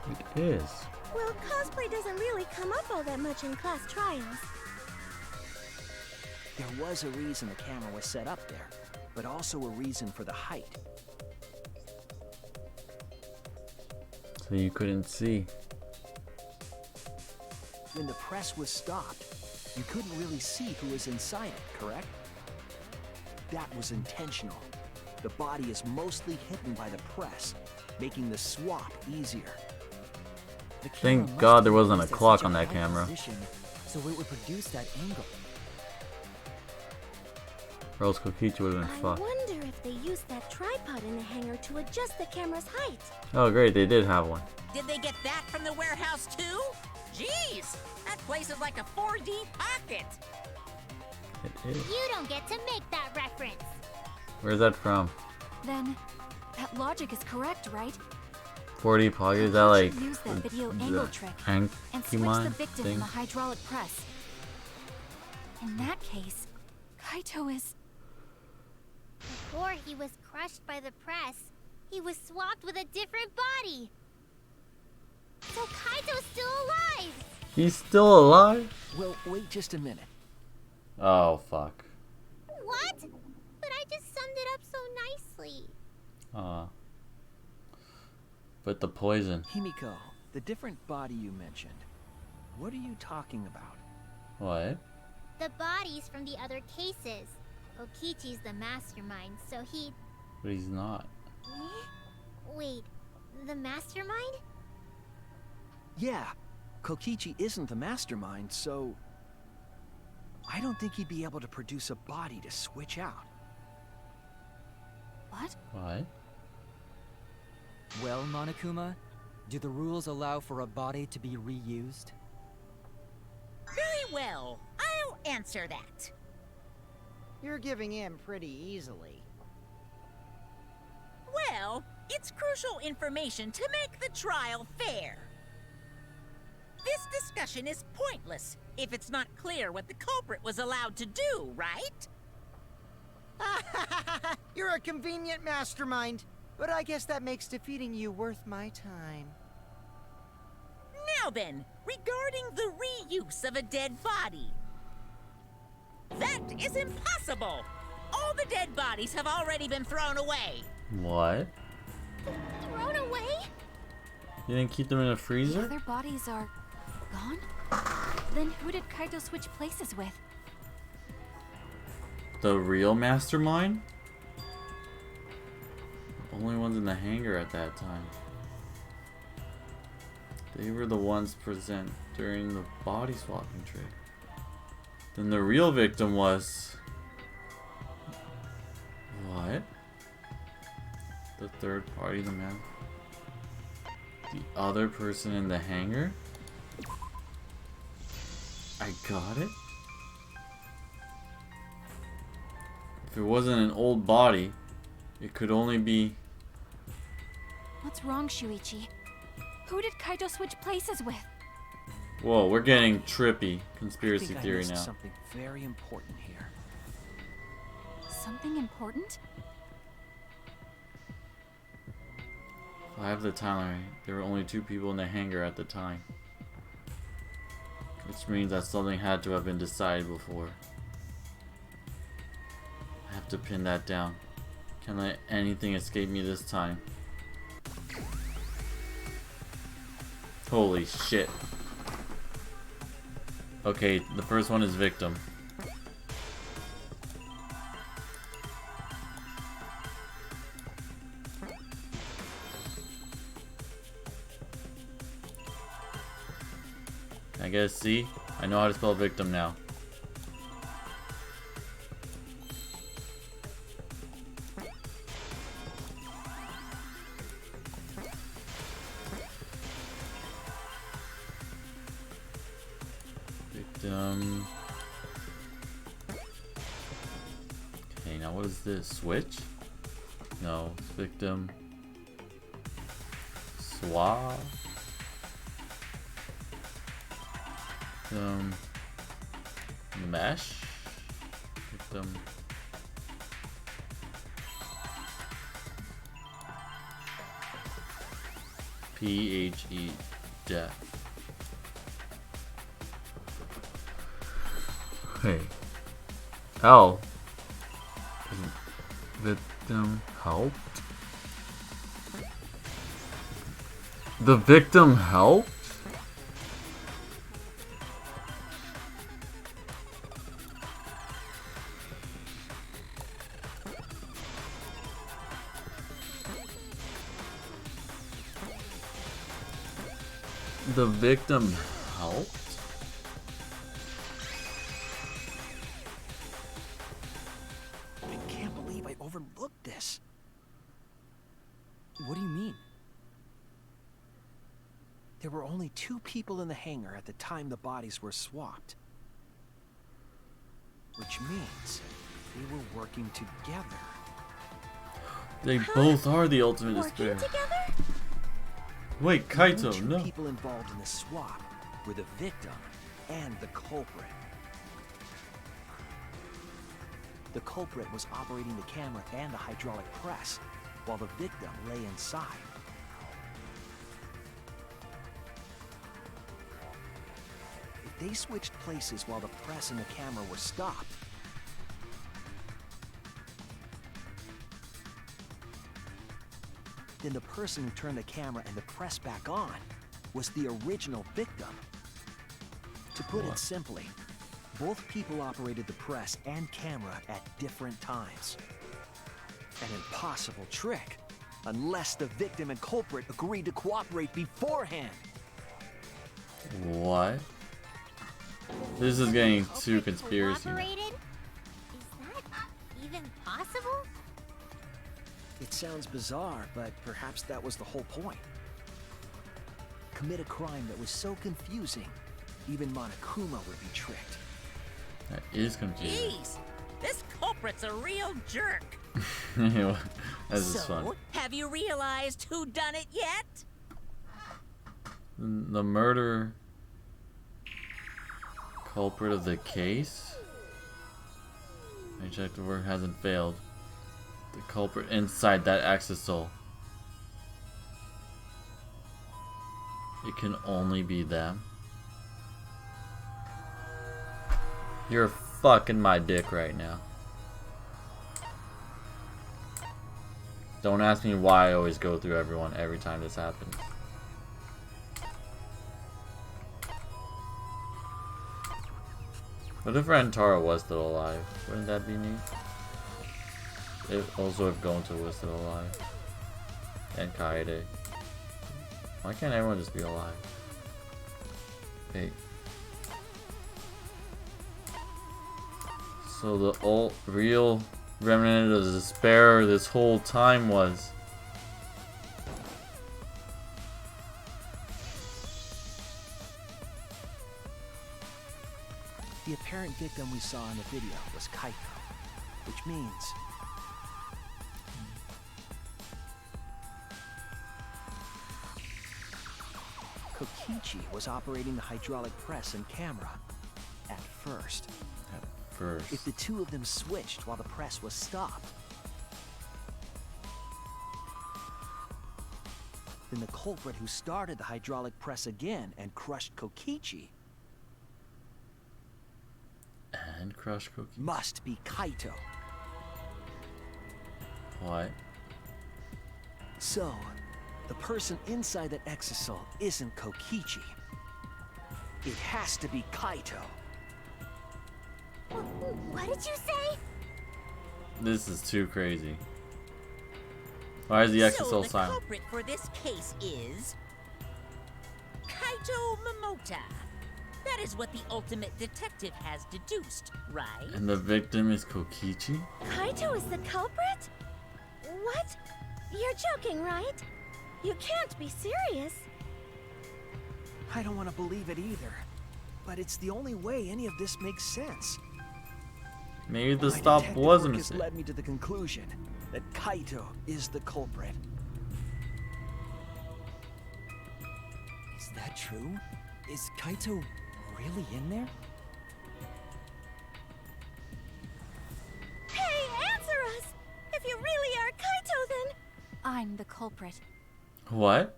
A: It is.
D: Well, cosplay doesn't really come up all that much in class trials.
H: There was a reason the camera was set up there, but also a reason for the height.
A: So you couldn't see.
H: When the press was stopped, you couldn't really see who was inside it, correct? That was intentional. The body is mostly hidden by the press, making the swap easier.
F: The camera
A: Thank
F: must
A: God
F: have
A: there
F: been
A: wasn't a
F: placed at
A: clock
F: such
A: on that
F: high
A: camera.
F: position, so it would produce that angle.
A: Or else Kokichi would have been
D: I
A: fucked.
D: wonder if they used that tripod in the hangar to adjust the camera's height.
A: Oh great, they did have one.
I: Did they get that from the warehouse too? Jeez, that place is like a 4D pocket.
A: It is.
G: You don't get to make that reference.
A: Where's that from?
C: Then, that logic is correct, right?
A: 4D pocket? Is that like
C: Use that video
A: the
C: angle trick and switch the
A: Ankymon
C: victim
A: thing?
C: in the hydraulic press. In that case, Kaito is...
G: Before he was crushed by the press, he was swapped with a different body. So Kaito's still alive!
A: He's still alive?
H: Well, wait just a minute.
A: Oh fuck.
G: What? But I just summed it up so nicely.
A: But the poison.
H: Himiko, the different body you mentioned, what are you talking about?
A: What?
G: The bodies from the other cases. Kokichi's the mastermind, so he...
A: But he's not.
G: Wait, the mastermind?
H: Yeah, Kokichi isn't the mastermind, so... I don't think he'd be able to produce a body to switch out.
C: What?
A: What?
F: Well, Monokuma, do the rules allow for a body to be reused?
I: Very well, I'll answer that.
B: You're giving in pretty easily.
I: Well, it's crucial information to make the trial fair. This discussion is pointless if it's not clear what the culprit was allowed to do, right?
B: You're a convenient mastermind, but I guess that makes defeating you worth my time.
I: Now then, regarding the reuse of a dead body. That is impossible! All the dead bodies have already been thrown away.
A: What?
G: Thrown away?
A: You didn't keep them in a
C: The
A: freezer?
C: other bodies are... gone? Then who did Kaito switch places with?
A: The real mastermind? Only ones in the hangar at that time. They were the ones present during the body swapping trick. Then the real victim was... What? The third party, the man... The other person in the hangar? I got it? If it wasn't an old body, it could only be...
C: What's wrong, Shuichi? Who did Kaito switch places with?
A: Whoa, we're getting trippy.
H: I
A: Conspiracy
H: think I
A: theory
H: missed
A: now.
H: something very important here.
C: Something important?
A: If I have the timeline right, there were only 2 people in the hangar at the time. Which means that something had to have been decided before. I have to pin that down. Can't let anything escape me this time. Holy shit. Okay, the first one is victim. I guess, see? I know how to spell victim now. Victim. Okay, now what is this? Switch? No, it's victim. Swap. Mesh. Victim. PHE death. Hey. L. Victim helped? The victim helped? The victim helped?
H: I can't believe I overlooked this.
F: What do you mean?
H: There were only 2 people in the hangar at the time the bodies were swapped. Which means they were working together.
A: They both are the ultimate despair. Wait, Kaito,
H: The only 2
A: no.
H: people involved in the swap were the victim and the culprit. The culprit was operating the camera and the hydraulic press, while the victim lay inside. If they switched places while the press and the camera were stopped, then the person who turned the camera and the press back on was the original victim. To put it simply, both people operated the press and camera at different times. An impossible trick, unless the victim and culprit agreed to cooperate beforehand.
A: What? This is getting too conspiracy.
G: Cooperated? Is that even possible?
H: It sounds bizarre, but perhaps that was the whole point. Commit a crime that was so confusing, even Monokuma would be tricked.
A: That is confusing.
I: Jeez, this culprit's a real jerk.
A: This is fun.
I: So, have you realized who done it yet?
A: The murder culprit of the case? I checked the work hasn't failed. The culprit inside that Axisol. It can only be them. You're fucking my dick right now. Don't ask me why I always go through everyone every time this happens. What if Rantaro was still alive? Wouldn't that be neat? Also if Gonto was still alive. And Kaede. Why can't everyone just be alive? Hey. So the real remnant of despair this whole time was...
H: The apparent victim we saw in the video was Kaito, which means Kokichi was operating the hydraulic press and camera at first. If the 2 of them switched while the press was stopped, then the culprit who started the hydraulic press again and crushed Kokichi must be Kaito.
A: What?
H: So, the person inside that exisal isn't Kokichi. It has to be Kaito.
G: What did you say?
A: This is too crazy. Why is the Exisol silent?
I: So the culprit for this case is Kaito Momota. That is what the ultimate detective has deduced, right?
A: And the victim is Kokichi?
D: Kaito is the culprit? What? You're joking, right? You can't be serious.
H: I don't want to believe it either. But it's the only way any of this makes sense.
A: Maybe the
H: My
A: stop
H: detective
A: was a
H: work has
A: mistake.
H: led me to the conclusion that Kaito is the culprit.
F: Is that true? Is Kaito really in there?
D: Hey, answer us! If you really are Kaito, then...
C: I'm the culprit.
A: What?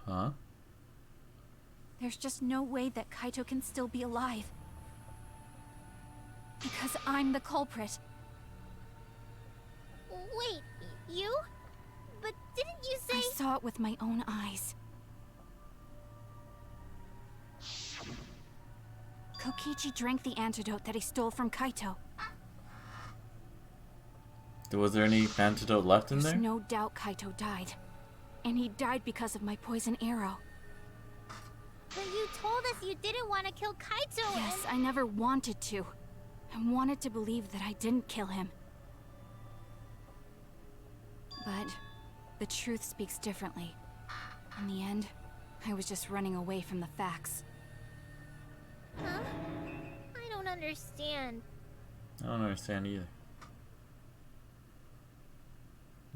A: Huh?
C: There's just no way that Kaito can still be alive. Because I'm the culprit.
G: Wait, you? But didn't you say...
C: I saw it with my own eyes. Kokichi drank the antidote that he stole from Kaito.
A: Was there any antidote left in
C: There's
A: there?
C: no doubt Kaito died. And he died because of my poison arrow.
G: But you told us you didn't want to kill Kaito
C: Yes,
G: and...
C: I never wanted to. I wanted to believe that I didn't kill him. But the truth speaks differently. In the end, I was just running away from the facts.
G: Huh? I don't understand.
A: I don't understand either.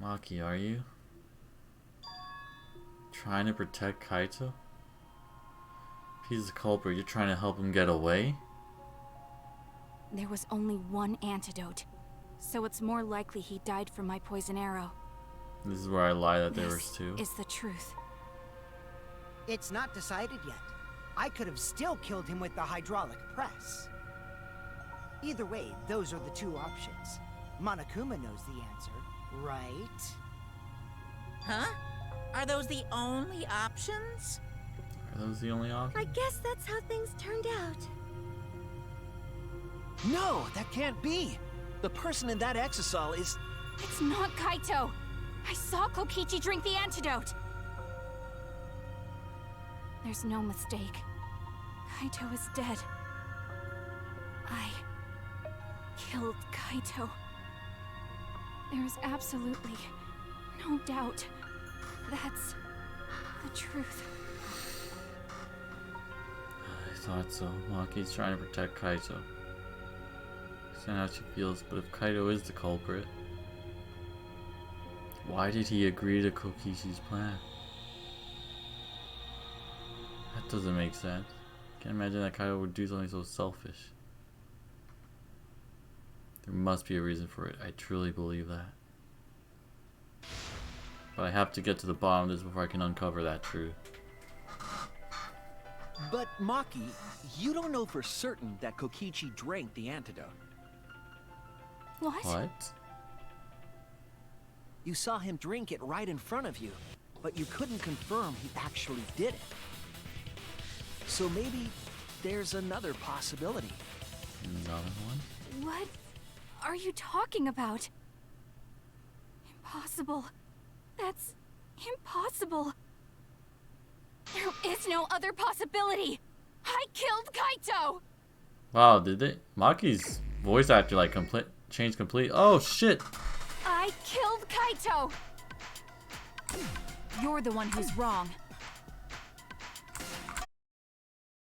A: Maki, are you trying to protect Kaito? If he's the culprit, you're trying to help him get away?
C: There was only one antidote, so it's more likely he died from my poison arrow.
A: This is where I lie that there was
C: This
A: two.
C: is the truth.
B: It's not decided yet. I could have still killed him with the hydraulic press. Either way, those are the two options. Monokuma knows the answer, right?
I: Huh? Are those the only options?
A: Are those the only
D: I
A: options?
D: guess that's how things turned out.
H: No, that can't be. The person in that exisal is...
C: It's not Kaito! I saw Kokichi drink the antidote! There's no mistake. Kaito is dead. I killed Kaito. There's absolutely no doubt. That's the truth.
A: I thought so. Maki's trying to protect Kaito. That's not how she feels, but if Kaito is the culprit, why did he agree to Kokichi's plan? That doesn't make sense. Can't imagine that Kaito would do something so selfish. There must be a reason for it. I truly believe that. But I have to get to the bottom of this before I can uncover that truth.
H: But Maki, you don't know for certain that Kokichi drank the antidote.
C: What?
A: What?
H: You saw him drink it right in front of you, but you couldn't confirm he actually did it. So maybe there's another possibility.
A: Another one?
C: What are you talking about? Impossible. That's impossible. There is no other possibility. I killed Kaito!
A: Wow, did they? Maki's voice actor like changed complete. Oh shit!
C: I killed Kaito! You're the one who's wrong.